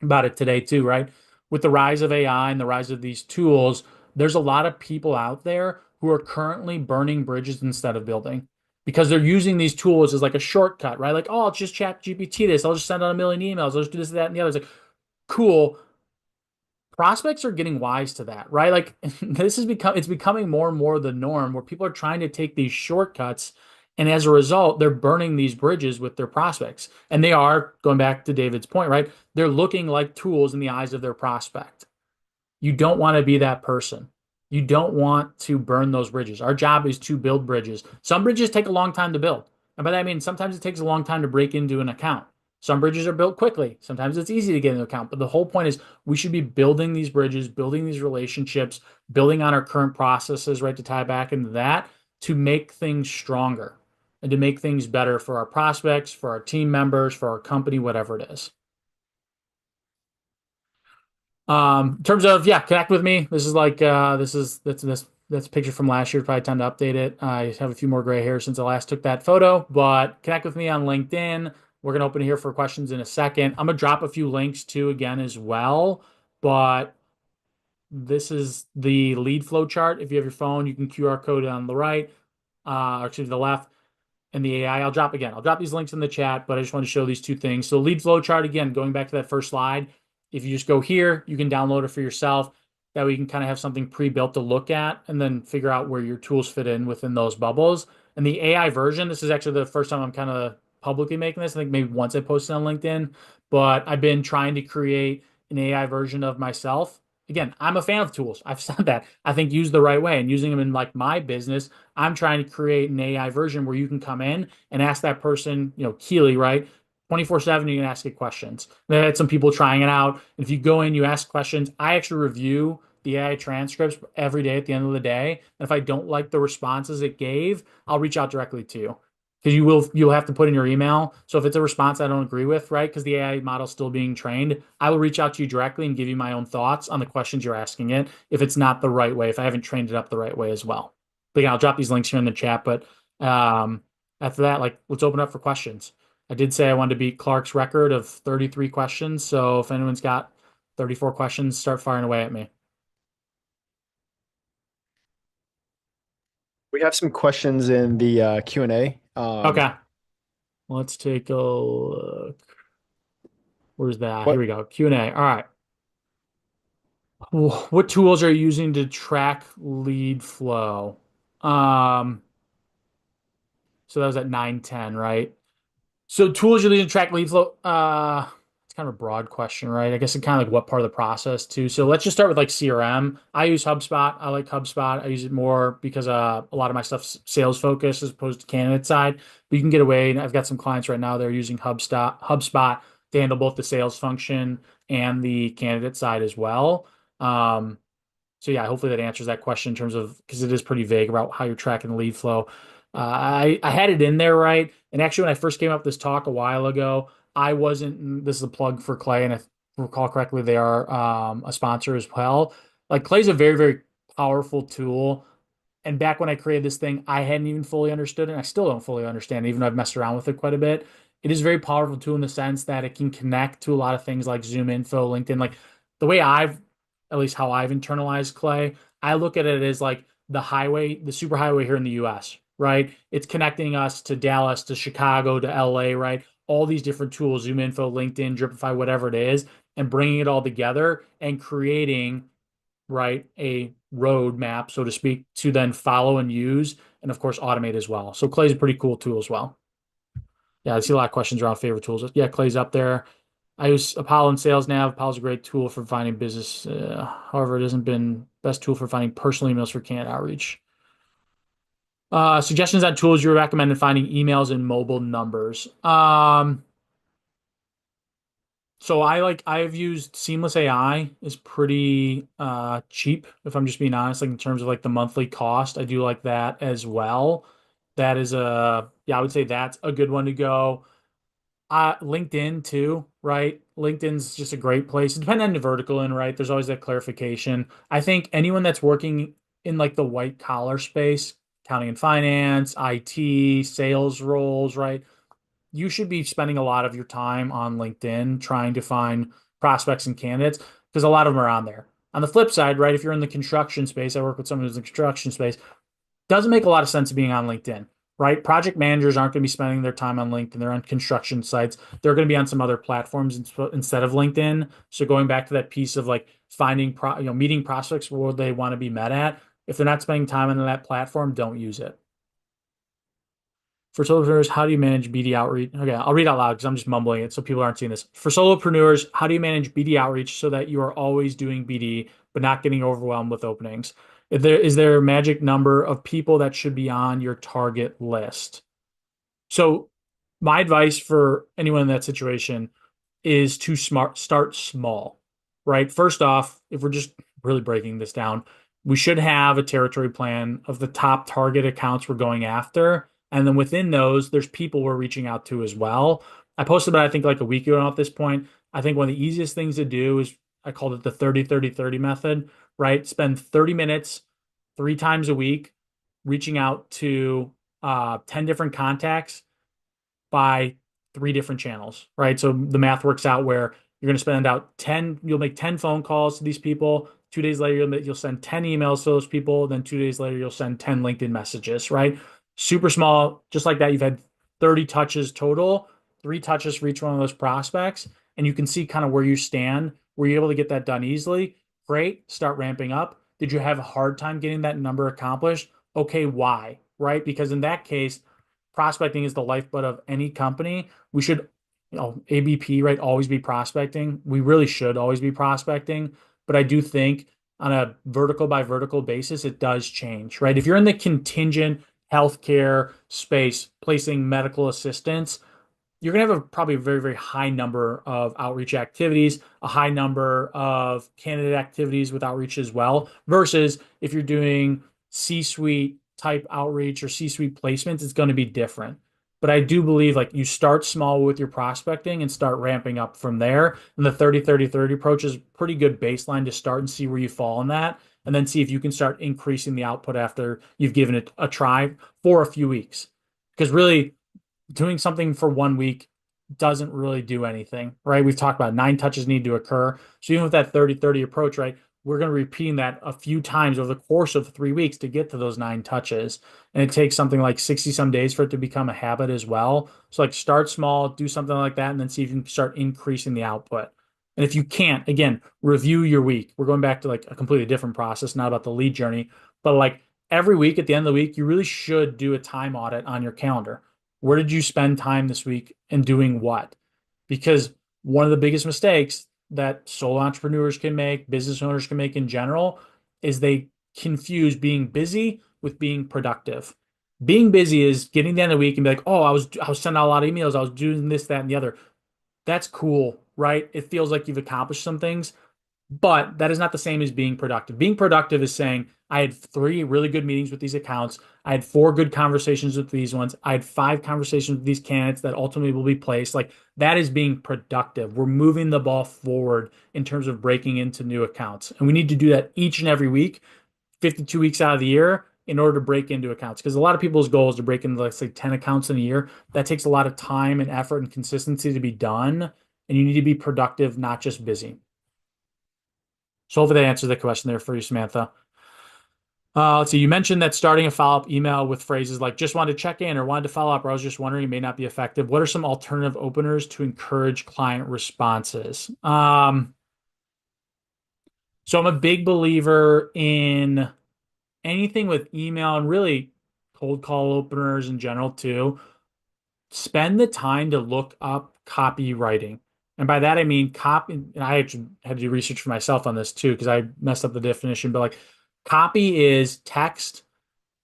about it today too, right? With the rise of AI and the rise of these tools, there's a lot of people out there who are currently burning bridges instead of building because they're using these tools as like a shortcut, right? Like, oh, I'll just chat GPT this. I'll just send out a million emails. I'll just do this, that, and the other. It's like, cool. Prospects are getting wise to that, right? Like it's becoming more and more the norm where people are trying to take these shortcuts. And as a result, they're burning these bridges with their prospects. And they are, going back to David's point, right? They're looking like tools in the eyes of their prospect. You don't want to be that person. You don't want to burn those bridges. Our job is to build bridges. Some bridges take a long time to build. And by that I mean sometimes it takes a long time to break into an account. Some bridges are built quickly. Sometimes it's easy to get into an account. But the whole point is we should be building these bridges, building these relationships, building on our current processes, right, to tie back into that to make things stronger and to make things better for our prospects, for our team members, for our company, whatever it is. In terms of yeah, connect with me. This is like that's a picture from last year. Probably time to update it. I have a few more gray hairs since I last took that photo, but connect with me on LinkedIn. We're going to open it here for questions in a second. I'm going to drop a few links too again as well, but this is the lead flow chart. If you have your phone, you can QR code it on the right, or to the left, and the AI. I'll drop these links in the chat, but I just want to show these two things. So lead flow chart, again, going back to that first slide, if you just go here, you can download it for yourself. That way you can kind of have something pre-built to look at and then figure out where your tools fit in within those bubbles. And the AI version, this is actually the first time I'm kind of publicly making this. I think maybe once I posted on LinkedIn, but I've been trying to create an AI version of myself. Again, I'm a fan of tools. I've said that. I think used the right way and using them in like my business, I'm trying to create an AI version where you can come in and ask that person, Keely, right? 24/7, you can ask it questions. Then I had some people trying it out. If you go in, you ask questions. I actually review the AI transcripts every day at the end of the day. And if I don't like the responses it gave, I'll reach out directly to you. Because you'll have to put in your email. So if it's a response I don't agree with, right? Because the AI model's still being trained, I will reach out to you directly and give you my own thoughts on the questions you're asking it if it's not the right way, if I haven't trained it up the right way as well. But again, I'll drop these links here in the chat. But um, after that, like, let's open up for questions. I did say I wanted to beat Clark's record of 33 questions. So if anyone's got 34 questions, start firing away at me. We have some questions in the Q&A. Okay, let's take a look. Where's that? Here What we go. Q&A. All right. What tools are you using to track lead flow? Um, so that was at 9:10, right? So tools you're using to track lead flow. It's kind of a broad question, right? I guess it kind of like what part of the process too. So let's just start with like CRM. I use HubSpot. I like HubSpot. I use it more because a lot of my stuff's sales focused as opposed to candidate side. But you can get away. And I've got some clients right now that are using HubSpot to handle both the sales function and the candidate side as well. Um, so yeah, hopefully that answers that question in terms of because it is pretty vague about how you're tracking the lead flow. I had it in there right, and actually when I first came up with this talk a while ago, I wasn't. This is a plug for Clay, and if I recall correctly, they are a sponsor as well. Like Clay's a very powerful tool, and back when I created this thing, I hadn't even fully understood it. And I still don't fully understand it, even though I've messed around with it quite a bit. It is a very powerful tool in the sense that it can connect to a lot of things like Zoom info, LinkedIn. Like the way at least how I've internalized Clay, I look at it as like the highway, the super highway here in the US, right? It's connecting us to Dallas, to Chicago, to LA, right? All these different tools, Zoom info, LinkedIn, Dripify, whatever it is, and bringing it all together and creating right, a roadmap, so to speak, to then follow and use, and of course automate as well. So Clay's a pretty cool tool as well. Yeah, I see a lot of questions around favorite tools. Yeah, Clay's up there. I use Apollo and Sales Nav. Apollo's a great tool for finding business. However, it hasn't been best tool for finding personal emails for candidate outreach. Suggestions on tools you recommend in finding emails and mobile numbers. So I've used Seamless AI is pretty cheap if I'm just being honest, like in terms of like the monthly cost. I do like that as well. That is I would say that's a good one to go. LinkedIn too, right? LinkedIn's just a great place. Depending on the vertical in, right? There's always that clarification. I think anyone that's working in like the white collar space, accounting and finance, IT, sales roles, right? You should be spending a lot of your time on LinkedIn trying to find prospects and candidates because a lot of them are on there. On the flip side, right, if you're in the construction space, I work with someone who's in the construction space, doesn't make a lot of sense being on LinkedIn, right? Project managers aren't going to be spending their time on LinkedIn. They're on construction sites. They're going to be on some other platforms instead of LinkedIn. So going back to that piece of like finding, meeting prospects where they want to be met at. If they're not spending time on that platform, don't use it. For solopreneurs, how do you manage BD outreach? Okay, I'll read out loud because I'm just mumbling it so people aren't seeing this. For solopreneurs, how do you manage BD outreach so that you are always doing BD but not getting overwhelmed with openings? Is there a magic number of people that should be on your target list? So my advice for anyone in that situation is to start small, right? First off, if we're just really breaking this down, we should have a territory plan of the top target accounts we're going after. And then within those, there's people we're reaching out to as well. I posted about, I think, like a week ago at this point. I think one of the easiest things to do is I called it the 30-30-30 method, right? Spend 30 minutes 3 times a week reaching out to 10 different contacts by three different channels, right? So the math works out where you're going to spend out 10, you'll make 10 phone calls to these people. 2 days later, you'll send 10 emails to those people. Then 2 days later, you'll send 10 LinkedIn messages, right? Super small, just like that. You've had 30 touches total, 3 touches for each one of those prospects. And you can see kind of where you stand. Were you able to get that done easily? Great. Start ramping up. Did you have a hard time getting that number accomplished? Okay, why? Right? Because in that case, prospecting is the lifeblood of any company. We should, ABP, right, always be prospecting. We really should always be prospecting. But I do think on a vertical by vertical basis, it does change, right? If you're in the contingent healthcare space, placing medical assistants, you're going to have probably a very, very high number of outreach activities, a high number of candidate activities with outreach as well, versus if you're doing C-suite type outreach or C-suite placements, it's going to be different. But I do believe like you start small with your prospecting and start ramping up from there. And the 30-30-30 approach is a pretty good baseline to start and see where you fall in that. And then see if you can start increasing the output after you've given it a try for a few weeks. Because really, doing something for 1 week doesn't really do anything, right? We've talked about 9 touches need to occur. So even with that 30-30 approach, right, we're going to repeat that a few times over the course of 3 weeks to get to those 9 touches. And it takes something like 60 some days for it to become a habit as well. So like start small, do something like that, and then see if you can start increasing the output. And if you can't, again, review your week. We're going back to like a completely different process, not about the lead journey, but like every week at the end of the week, you really should do a time audit on your calendar. Where did you spend time this week and doing what? Because one of the biggest mistakes that solo entrepreneurs can make, business owners can make in general, is they confuse being busy with being productive. Being busy is getting to the end of the week and be like, oh, I was sending out a lot of emails, I was doing this, that, and the other. That's cool, right? It feels like you've accomplished some things. But that is not the same as being productive. Being productive is saying, I had 3 really good meetings with these accounts. I had 4 good conversations with these ones. I had 5 conversations with these candidates that ultimately will be placed. Like that is being productive. We're moving the ball forward in terms of breaking into new accounts. And we need to do that each and every week, 52 weeks out of the year in order to break into accounts. Because a lot of people's goal is to break into, let's say, 10 accounts in a year. That takes a lot of time and effort and consistency to be done. And you need to be productive, not just busy. So hopefully that answers the question there for you, Samantha. Let's see. You mentioned that starting a follow-up email with phrases like "just wanted to check in" or "wanted to follow up," or "I was just wondering," it may not be effective. What are some alternative openers to encourage client responses? So I'm a big believer in anything with email and really cold call openers in general too. Spend the time to look up copywriting. And by that I mean copy, and I actually had to do research for myself on this too, because I messed up the definition, but like copy is text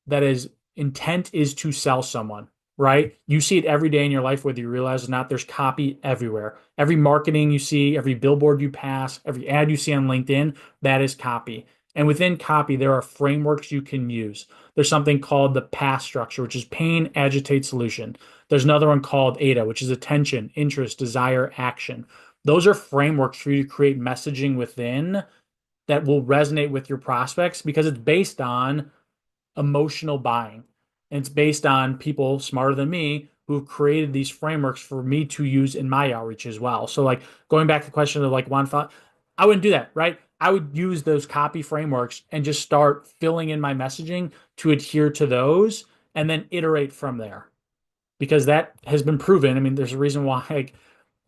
that is intent is to sell someone, right? You see it every day in your life, whether you realize it or not. There's copy everywhere. Every marketing you see, every billboard you pass, every ad you see on LinkedIn, that is copy. And within copy, there are frameworks you can use. There's something called the PASS structure, which is pain, agitate, solution. There's another one called AIDA, which is attention, interest, desire, action. Those are frameworks for you to create messaging within that will resonate with your prospects because it's based on emotional buying. And it's based on people smarter than me who've created these frameworks for me to use in my outreach as well. So like going back to the question of like one thought, I wouldn't do that, right? I would use those copy frameworks and just start filling in my messaging to adhere to those and then iterate from there because that has been proven. I mean, there's a reason why like,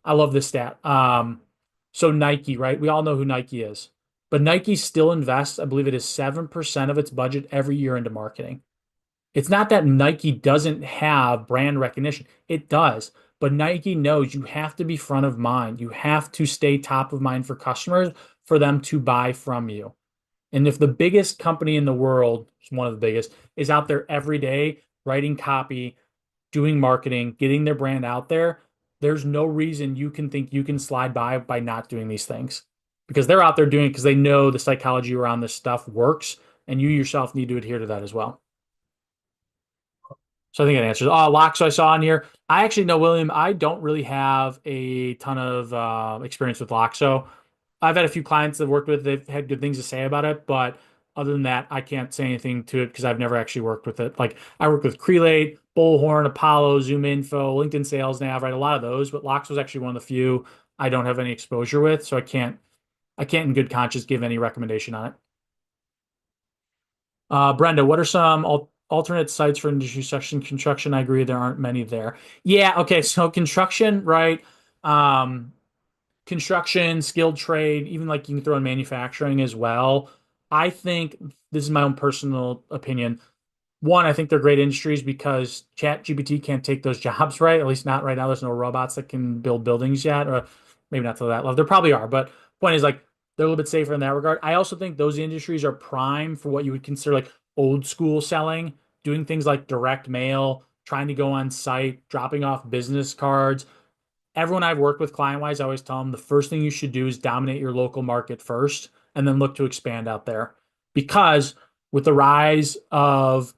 I love this stat. So Nike, right? We all know who Nike is, but Nike still invests, I believe it is 7% of its budget every year into marketing. It's not that Nike doesn't have brand recognition. It does. But Nike knows you have to be front of mind. You have to stay top of mind for customers for them to buy from you. And if the biggest company in the world, one of the biggest, is out there every day writing copy, doing marketing, getting their brand out there, there's no reason you can think you can slide by not doing these things. Because they're out there doing it because they know the psychology around this stuff works, and you yourself need to adhere to that as well. So I think it answers. Oh, locks I saw on here. I actually know, William, I don't really have a ton of experience with Loxo. I've had a few clients that I've worked with, they've had good things to say about it, but Other than that, I can't say anything to it because I've never actually worked with it. Like I worked with Crelate, Bullhorn, Apollo, Zoom Info, LinkedIn Sales Nav, right? A lot of those, but Locks was actually one of the few I don't have any exposure with, so I can't in good conscience give any recommendation on it. Brenda, what are some alternate sites for industry section construction? I agree, there aren't many there. Yeah, okay, so construction, right? Um, construction, skilled trade, even like you can throw in manufacturing as well. I think this is my own personal opinion. One, I think they're great industries because Chat GPT can't take those jobs, right? At least not right now. There's no robots that can build buildings yet, or maybe not to that level. There probably are, but point is like they're a little bit safer in that regard. I also think those industries are prime for what you would consider like old school selling, doing things like direct mail, trying to go on site, dropping off business cards. Everyone I've worked with client wise, I always tell them the first thing you should do is dominate your local market first and then look to expand out there. Because with the rise of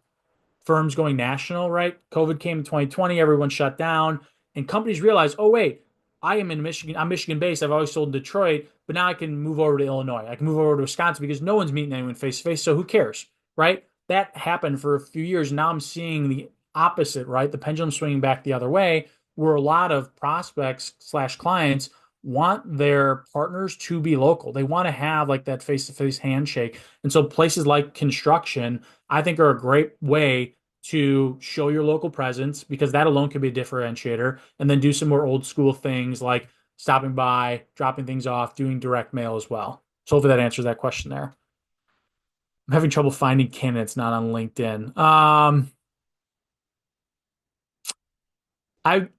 firms going national, right? COVID came in 2020, everyone shut down, and companies realized, oh, wait, I am in Michigan. I'm Michigan based. I've always sold in Detroit, but now I can move over to Illinois. I can move over to Wisconsin because no one's meeting anyone face to face. So who cares, right? That happened for a few years. Now I'm seeing the opposite, right? The pendulum swinging back the other way, where a lot of prospects slash clients want their partners to be local. They want to have like that face to face handshake. And so places like construction, I think, are a great way to show your local presence because that alone could be a differentiator, and then do some more old school things like stopping by, dropping things off, doing direct mail as well. So hopefully that answers that question there. I'm having trouble finding candidates not on LinkedIn. I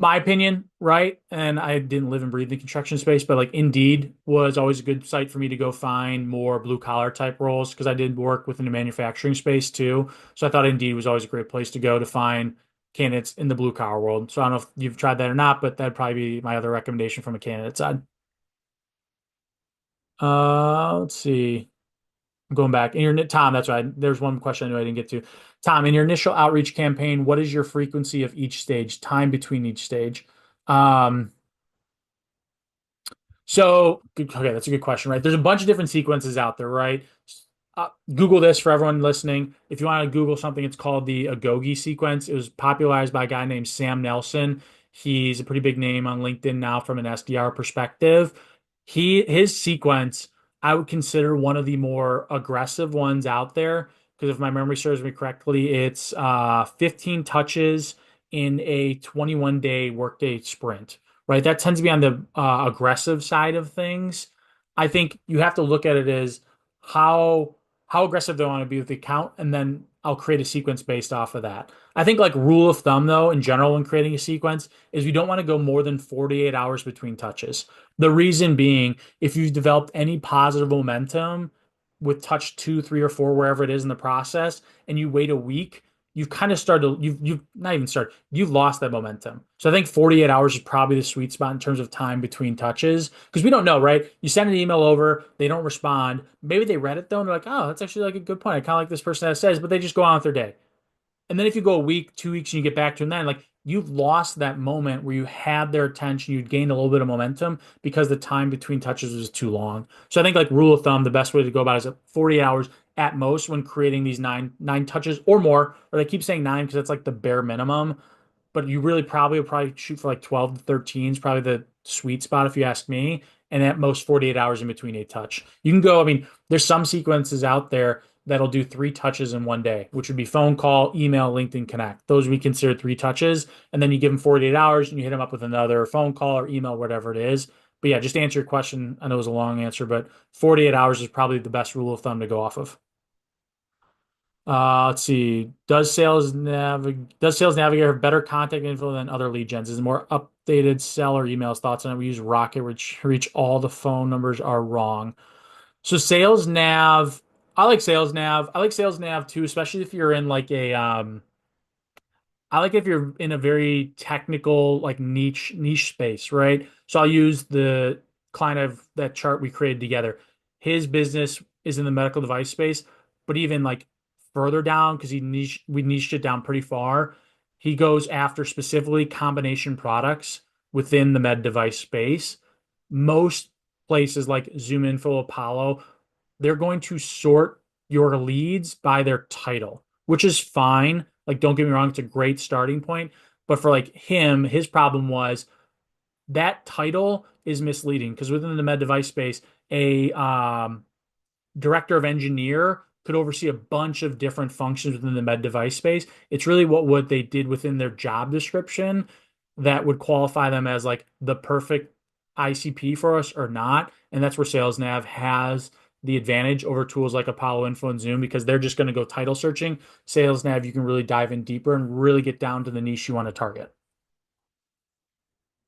my opinion, right? And I didn't live and breathe the construction space, but like Indeed was always a good site for me to go find more blue collar type roles because I did work within the manufacturing space too. So I thought Indeed was always a great place to go to find candidates in the blue collar world. So I don't know if you've tried that or not, but that'd probably be my other recommendation from a candidate side. Let's see. I'm going back. Tom, that's right. There's one question I knew I didn't get to. Tom, in your initial outreach campaign, what is your frequency of each stage, time between each stage? Um, okay, that's a good question, right? There's a bunch of different sequences out there, right? Google this for everyone listening. If you want to Google something, it's called the Agoge sequence. It was popularized by a guy named Sam Nelson. He's a pretty big name on LinkedIn now from an SDR perspective. His sequence, I would consider one of the more aggressive ones out there because if my memory serves me correctly, it's 15 touches in a 21-day workday sprint, right? That tends to be on the aggressive side of things. I think you have to look at it as how how aggressive they want to be with the account, and then I'll create a sequence based off of that. I think like rule of thumb though, in general, when creating a sequence, is you don't want to go more than 48 hours between touches. The reason being, if you've developed any positive momentum with touch two, three, or four, wherever it is in the process, and you wait a week, you've kind of started, you've not even started, you've lost that momentum. So I think 48 hours is probably the sweet spot in terms of time between touches because we don't know, right? You send an email over, they don't respond. Maybe they read it though, and they're like, oh, that's actually like a good point. I kind of like this person that says, but they just go on with their day. And then if you go a week, 2 weeks, and you get back to them, then like you've lost that moment where you had their attention, you'd gained a little bit of momentum because the time between touches was too long. So I think like rule of thumb, the best way to go about it is at 48 hours at most when creating these nine touches or more. Or they keep saying nine because that's like the bare minimum, but you really probably would probably shoot for like 12 to 13 is probably the sweet spot if you ask me. And at most 48 hours in between a touch. You can go, I mean, there's some sequences out there that'll do 3 touches in one day, which would be phone call, email, LinkedIn Connect. Those we consider 3 touches. And then you give them 48 hours and you hit them up with another phone call or email, whatever it is. But yeah, just to answer your question, I know it was a long answer, but 48 hours is probably the best rule of thumb to go off of. Let's see. Does Sales Navigator have better contact info than other lead gens? Is it more updated seller emails? Thoughts on it? We use Rocket, which reach all the phone numbers are wrong. So Sales Nav, I like Sales Nav. I like Sales Nav too, especially if you're in like a I like if you're in a very technical, like niche space, right? So I'll use the client of that chart we created together. His business is in the medical device space, but even like further down, because we niched it down pretty far. He goes after specifically combination products within the med device space. Most places like Zoom Info, Apollo, they're going to sort your leads by their title, which is fine. Like, don't get me wrong, it's a great starting point. But for like him, his problem was that title is misleading because within the med device space, a director of engineer could oversee a bunch of different functions within the med device space. It's really what they did within their job description that would qualify them as like the perfect ICP for us or not. And that's where SalesNav has the advantage over tools like Apollo Info and Zoom because they're just going to go title searching. SalesNav, you can really dive in deeper and really get down to the niche you want to target.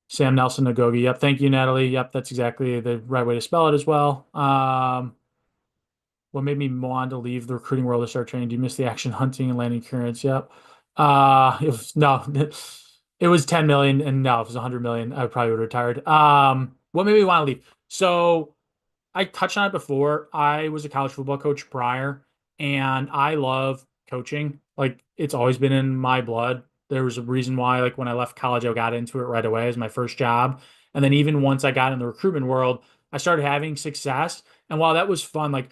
Sam Nelson Nagogi. Yep. Thank you, Natalie. Yep. That's exactly the right way to spell it as well. What made me want to leave the recruiting world to start training? Do you miss the action hunting and landing clearance? Yep. It was no, it was 10 million, and no, if it was 100 million, I probably would have retired. What made me want to leave? So I touched on it before. I was a college football coach prior, and I love coaching. Like it's always been in my blood. There was a reason why, like when I left college, I got into it right away as my first job. And then even once I got in the recruitment world, I started having success. And while that was fun, like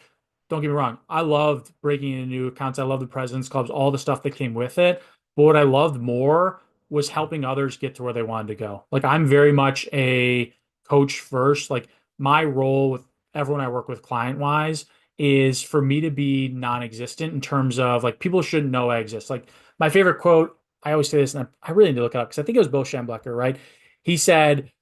don't get me wrong, I loved breaking into new accounts. I love the President's Clubs, all the stuff that came with it. But what I loved more was helping others get to where they wanted to go. Like I'm very much a coach first. Like my role with everyone I work with client wise is for me to be non-existent in terms of like people shouldn't know I exist. Like my favorite quote, I always say this, and I really need to look it up because I think it was Bill Schembechler, right? He said,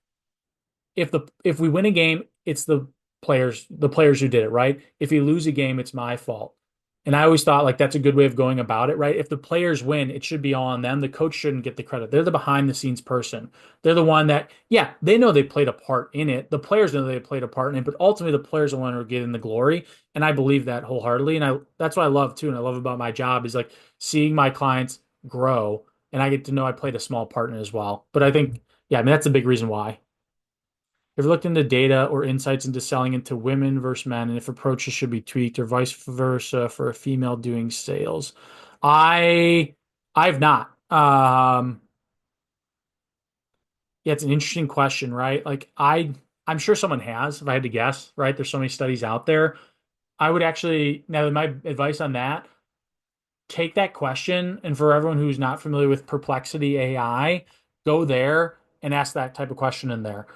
if we win a game, it's the players who did it, right? If you lose a game, it's my fault. And I always thought like that's a good way of going about it, right? If the players win, it should be all on them. The coach shouldn't get the credit. They're the behind the scenes person. They're the one that, yeah, they know they played a part in it. The players know they played a part in it, but ultimately the players are the one who are getting the glory. And I believe that wholeheartedly. And that's what I love too. And I love about my job is like seeing my clients grow and I get to know I played a small part in it as well. But I think, yeah, I mean, that's a big reason why. Have you looked into data or insights into selling into women versus men, and if approaches should be tweaked or vice versa for a female doing sales? I I've not. Yeah, it's an interesting question, right? Like I'm sure someone has, if I had to guess, right? There's so many studies out there. I would actually, now my advice on that, take that question and for everyone who's not familiar with Perplexity AI, go there and ask that type of question in there.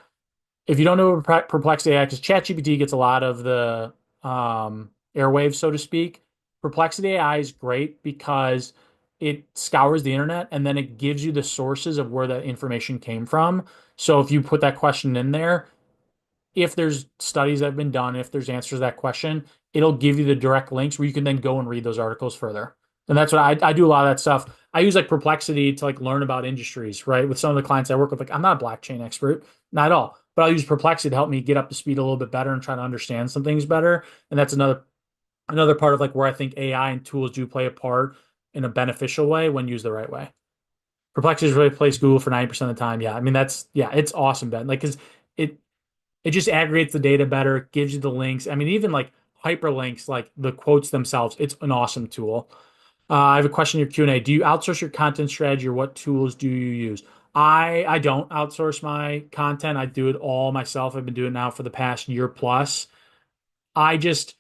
If you don't know what Perplexity AI, because ChatGPT gets a lot of the airwaves, so to speak, Perplexity AI is great because it scours the internet and then it gives you the sources of where that information came from. So if you put that question in there, if there's studies that have been done, if there's answers to that question, it'll give you the direct links where you can then go and read those articles further. And that's what I do a lot of that stuff. I use like Perplexity to like learn about industries, right? With some of the clients I work with, like I'm not a blockchain expert, not at all, but I'll use Perplexity to help me get up to speed a little bit better and try to understand some things better. And that's another part of like where I think AI and tools do play a part in a beneficial way when used the right way. Perplexity really replace Google for 90% of the time. Yeah. I mean, yeah, it's awesome, Ben. Like, cause it, it just aggregates the data better, gives you the links. I mean, even like hyperlinks, like the quotes themselves, it's an awesome tool. I have a question in your Q&A. Do you outsource your content strategy or what tools do you use? I don't outsource my content. I do it all myself. I've been doing it now for the past year plus. I just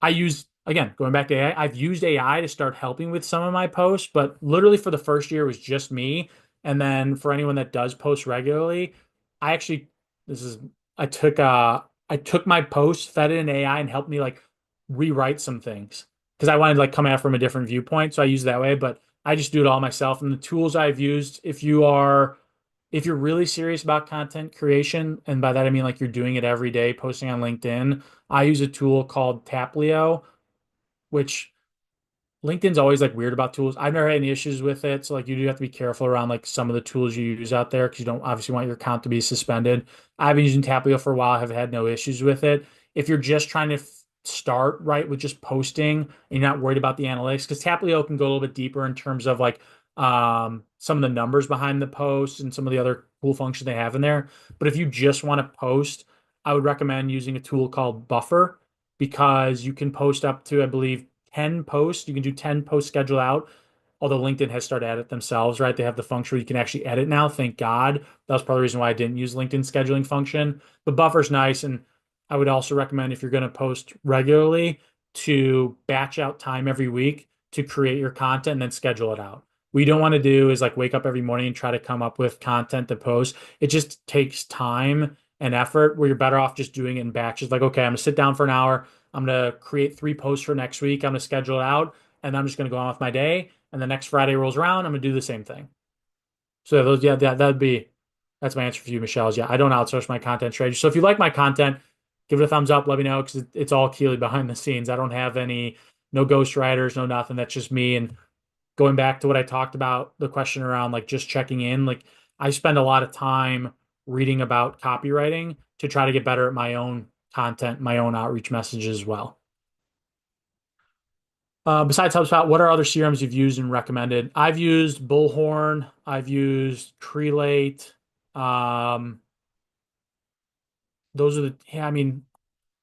I use again going back to AI. I've used AI to start helping with some of my posts, but literally for the first year it was just me. And then for anyone that does post regularly, I actually this is I took my post, fed it in AI, and helped me like rewrite some things because I wanted to like come at it from a different viewpoint. So I use it that way, but I just do it all myself. And the tools I've used, if you're really serious about content creation, and by that I mean like you're doing it every day, posting on LinkedIn, I use a tool called Taplio, which LinkedIn's always like weird about tools. I've never had any issues with it. So like you do have to be careful around like some of the tools you use out there because you don't obviously want your account to be suspended. I've been using Taplio for a while, have had no issues with it. If you're just trying to start right with just posting and you're not worried about the analytics, because Taplio can go a little bit deeper in terms of like some of the numbers behind the post and some of the other cool functions they have in there. But if you just want to post, I would recommend using a tool called Buffer because you can post up to, I believe, 10 posts. You can do 10 posts scheduled out. Although LinkedIn has started at it themselves, right? They have the function where you can actually edit now. Thank God. That was part of the reason why I didn't use LinkedIn scheduling function. But Buffer's nice. And I would also recommend if you're going to post regularly, to batch out time every week to create your content and then schedule it out. What you don't want to do is like wake up every morning and try to come up with content to post. It just takes time and effort where you're better off just doing it in batches. Like, okay, I'm gonna sit down for an hour. I'm gonna create 3 posts for next week. I'm gonna schedule it out, and then I'm just gonna go on with my day. And the next Friday rolls around, I'm gonna do the same thing. So those, yeah, that's my answer for you, Michelle. Is yeah, I don't outsource my content strategy. So if you like my content, give it a thumbs up. Let me know because it's all Keely behind the scenes. I don't have no ghostwriters, no nothing. That's just me. And going back to what I talked about, the question around like just checking in, like I spend a lot of time reading about copywriting to try to get better at my own content, my own outreach messages as well. Besides HubSpot, what are other CRMs you've used and recommended? I've used Bullhorn. I've used Crelate. Um, those are yeah, I mean,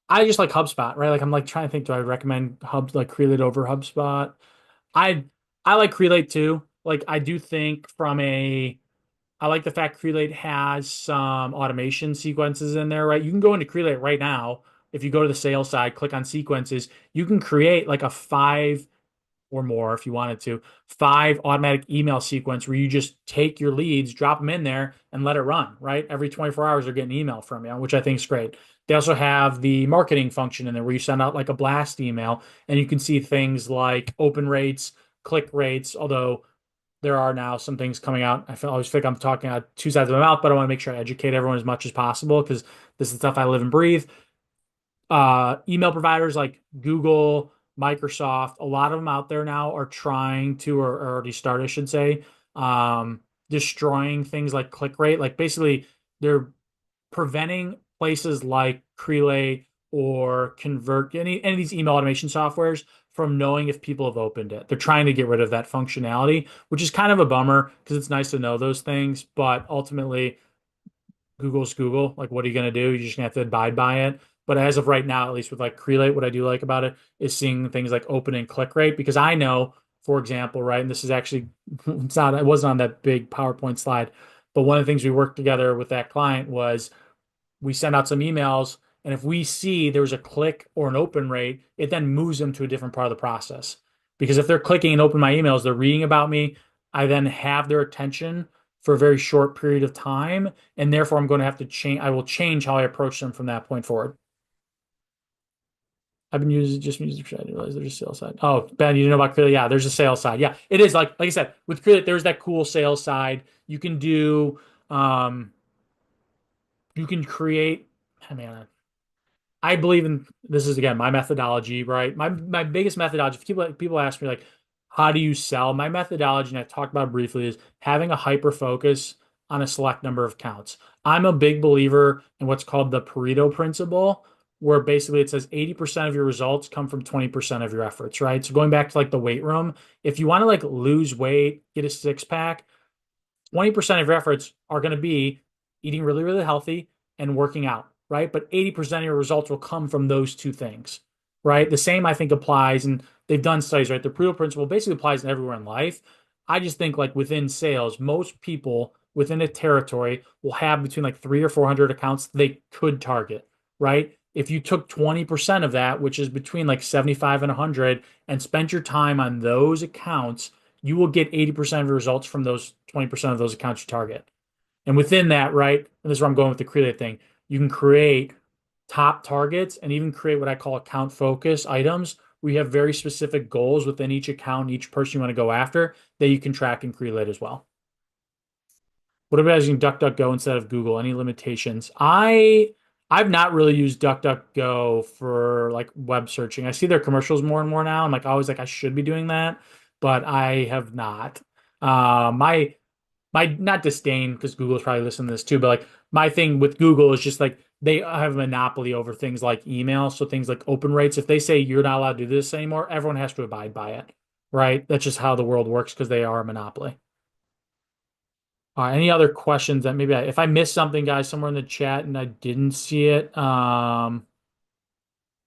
I just like HubSpot, right? Like I'm like trying to think, do I recommend like Crelate over HubSpot? I I like Crelate too. Like I do think I like the fact Crelate has some automation sequences in there, right? You can go into Crelate right now. If you go to the sales side, click on sequences, you can create like a 5 or more if you wanted to, 5 automatic email sequence where you just take your leads, drop them in there, and let it run, right? Every 24 hours they're getting an email from you, which I think is great. They also have the marketing function in there where you send out like a blast email and you can see things like open rates, click rates, although there are now some things coming out. I always feel like I'm talking out 2 sides of my mouth, but I want to make sure I educate everyone as much as possible because this is stuff I live and breathe. Email providers like Google, Microsoft, a lot of them out there now are trying to, or already started, I should say, um, destroying things like click rate. Like basically, they're preventing places like Crelate or Convert, any of these email automation softwares from knowing if people have opened it. They're trying to get rid of that functionality, which is kind of a bummer because it's nice to know those things, but ultimately Google's Google. Like, what are you going to do? You're just going to have to abide by it. But as of right now, at least with like Crelate, what I do like about it is seeing things like open and click rate because I know, for example, right, and this is actually it wasn't on that big PowerPoint slide, but one of the things we worked together with that client was we send out some emails, and if we see there's a click or an open rate, it then moves them to a different part of the process. Because if they're clicking and open my emails, they're reading about me. I then have their attention for a very short period of time, and therefore I'm going to have to change. I will change how I approach them from that point forward. I've been using just music. I didn't realize there's a sales side. Oh, Ben, you didn't know about Create? Yeah, there's a sales side. Yeah, it is like I said with Create, there's that cool sales side. You can do, um, you can create. I mean, I believe in this is again my methodology, right? My biggest methodology. If people ask me like, how do you sell? My methodology, and I've talked about it briefly, is having a hyper focus on a select number of accounts. I'm a big believer in what's called the Pareto principle, where basically it says 80% of your results come from 20% of your efforts, right? So going back to like the weight room, if you want to like lose weight, get a six pack, 20% of your efforts are going to be eating really, really healthy and working out, right? But 80% of your results will come from those two things, right? The same, I think, applies, and they've done studies, right? The Pareto principle basically applies everywhere in life. I just think, like within sales, most people within a territory will have between like 300 or 400 accounts they could target, right? If you took 20% of that, which is between like 75 and 100, and spent your time on those accounts, you will get 80% of your results from those 20% of those accounts you target. And within that, right, and this is where I'm going with the create thing, you can create top targets and even create what I call account focus items where you have very specific goals within each account, each person you want to go after that you can track and create as well. What about using DuckDuckGo instead of Google? Any limitations? I've not really used DuckDuckGo for like web searching. I see their commercials more and more now. I'm like always like I should be doing that, but I have not. My not disdain because Google's probably listening to this too, but like my thing with Google is just like they have a monopoly over things like email. So things like open rates. If they say you're not allowed to do this anymore, everyone has to abide by it, right? That's just how the world works because they are a monopoly. Any other questions that maybe if I missed something, guys, somewhere in the chat and I didn't see it,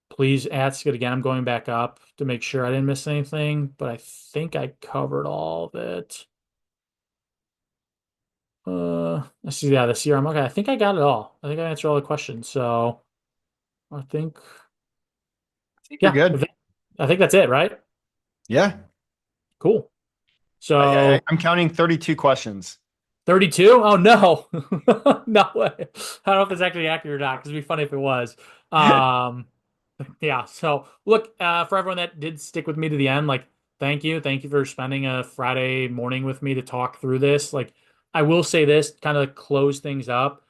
please ask it again. I'm going back up to make sure I didn't miss anything, but I think I covered all of it. Let's see. Yeah, the CRM. Okay, I think I got it all. I think I answered all the questions. So I think, I think you're yeah, good. I think that's it, right? Yeah. Cool. So I'm counting 32 questions. 32? Oh no. No way. I don't know if it's actually accurate or not, because it'd be funny if it was. Um, yeah. So look, for everyone that did stick with me to the end, like, thank you. Thank you for spending a Friday morning with me to talk through this. Like, I will say this, kind of close things up.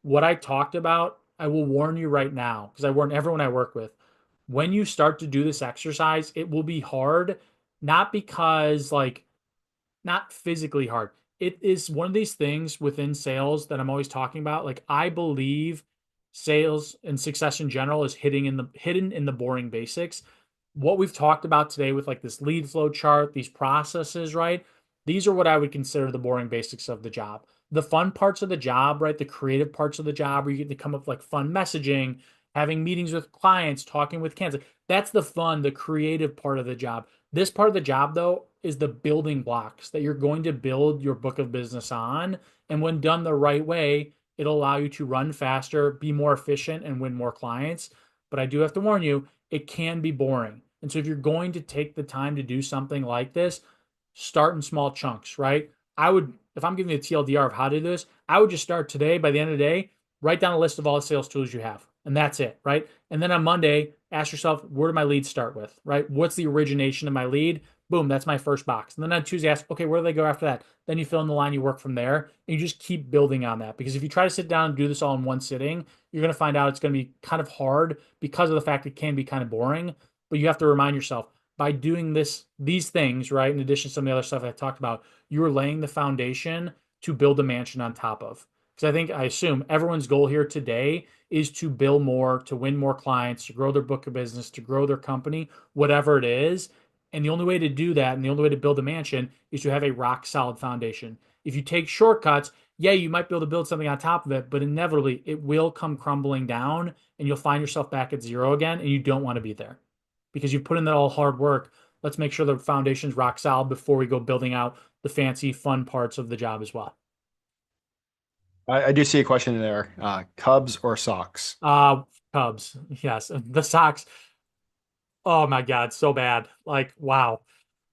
What I talked about, I will warn you right now, because I warn everyone I work with. When you start to do this exercise, it will be hard, not because like not physically hard. It is one of these things within sales that I'm always talking about. Like I believe sales and success in general is hidden in the boring basics. What we've talked about today with like this lead flow chart, these processes, right? These are what I would consider the boring basics of the job. The fun parts of the job, right? The creative parts of the job where you get to come up with like fun messaging, having meetings with clients, talking with candidates. That's the fun, the creative part of the job. This part of the job, though, is the building blocks that you're going to build your book of business on. And when done the right way, it'll allow you to run faster, be more efficient, and win more clients. But I do have to warn you, it can be boring. And so if you're going to take the time to do something like this, start in small chunks, right? I would, if I'm giving you a TLDR of how to do this, I would just start today. By the end of the day, write down a list of all the sales tools you have. And that's it, right? And then on Monday, ask yourself, where do my leads start with, right? What's the origination of my lead? Boom, that's my first box. And then on Tuesday, ask, okay, where do they go after that? Then you fill in the line, you work from there, and you just keep building on that. Because if you try to sit down and do this all in one sitting, you're going to find out it's going to be kind of hard because of the fact it can be kind of boring. But you have to remind yourself by doing these things, right? In addition to some of the other stuff I talked about, you're laying the foundation to build a mansion on top of. Because I assume everyone's goal here today is to build more, to win more clients, to grow their book of business, to grow their company, whatever it is. And the only way to do that and the only way to build a mansion is to have a rock solid foundation. If you take shortcuts, yeah, you might be able to build something on top of it, but inevitably it will come crumbling down and you'll find yourself back at zero again. And you don't want to be there because you've put in that all hard work. Let's make sure the foundation's rock solid before we go building out the fancy, fun parts of the job as well. I do see a question in there. Cubs or Sox? Uh, Cubs, yes. The Sox, oh my God, so bad. Like, wow.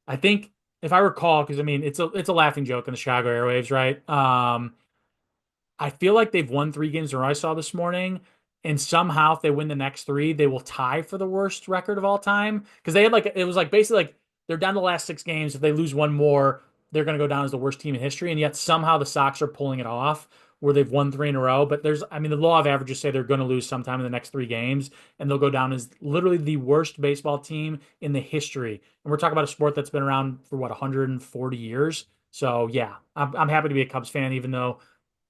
I think if I recall, because I mean it's a laughing joke in the Chicago airwaves, right? I feel like they've won 3 games in a row I saw this morning, and somehow if they win the next three, they will tie for the worst record of all time. Because they had like it was like basically like they're down to the last 6 games. If they lose one more, they're gonna go down as the worst team in history. And yet somehow the Sox are pulling it off where they've won 3 in a row. But I mean, the law of averages say they're gonna lose sometime in the next 3 games, and they'll go down as literally the worst baseball team in the history. And we're talking about a sport that's been around for what 140 years. So yeah, I'm happy to be a Cubs fan, even though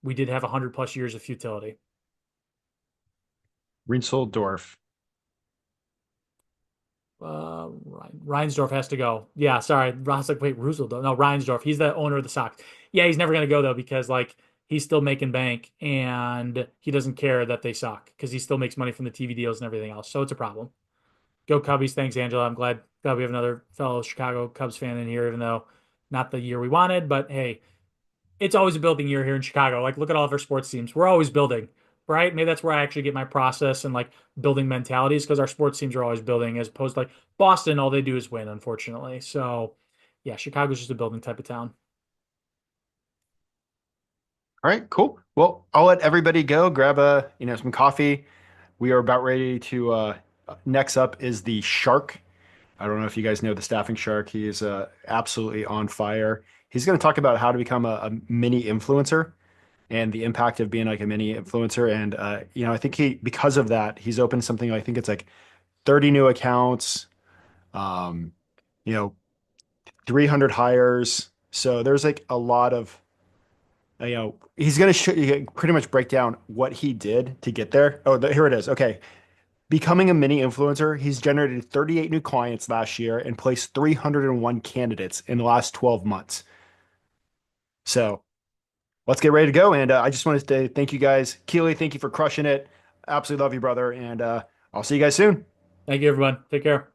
we did have 100 plus years of futility. Dorf. Reinsdorf has to go. Yeah, sorry. Ross like, wait, Roosevelt. No, Reinsdorf. He's the owner of the Sox. Yeah, he's never gonna go though because like he's still making bank and he doesn't care that they suck because he still makes money from the TV deals and everything else. So it's a problem. Go Cubbies. Thanks, Angela. I'm glad we have another fellow Chicago Cubs fan in here, even though not the year we wanted, but hey, it's always a building year here in Chicago. Like, look at all of our sports teams. We're always building, right? Maybe that's where I actually get my process and like building mentalities because our sports teams are always building as opposed to like Boston, all they do is win, unfortunately. So, yeah, Chicago's just a building type of town. All right, cool. Well, I'll let everybody go. Grab some coffee. We are about ready to next up is the shark. I don't know if you guys know the staffing shark. He is absolutely on fire. He's going to talk about how to become a mini influencer and the impact of being like a mini influencer. And I think because of that, he's opened something. I think it's like 30 new accounts. Um, you know, 300 hires. So there's like a lot of he's going to pretty much break down what he did to get there. Oh, here it is. Okay. Becoming a mini influencer, he's generated 38 new clients last year and placed 301 candidates in the last 12 months. So let's get ready to go. And I just wanted to say thank you guys. Keely, thank you for crushing it. Absolutely love you, brother. And I'll see you guys soon. Thank you, everyone. Take care.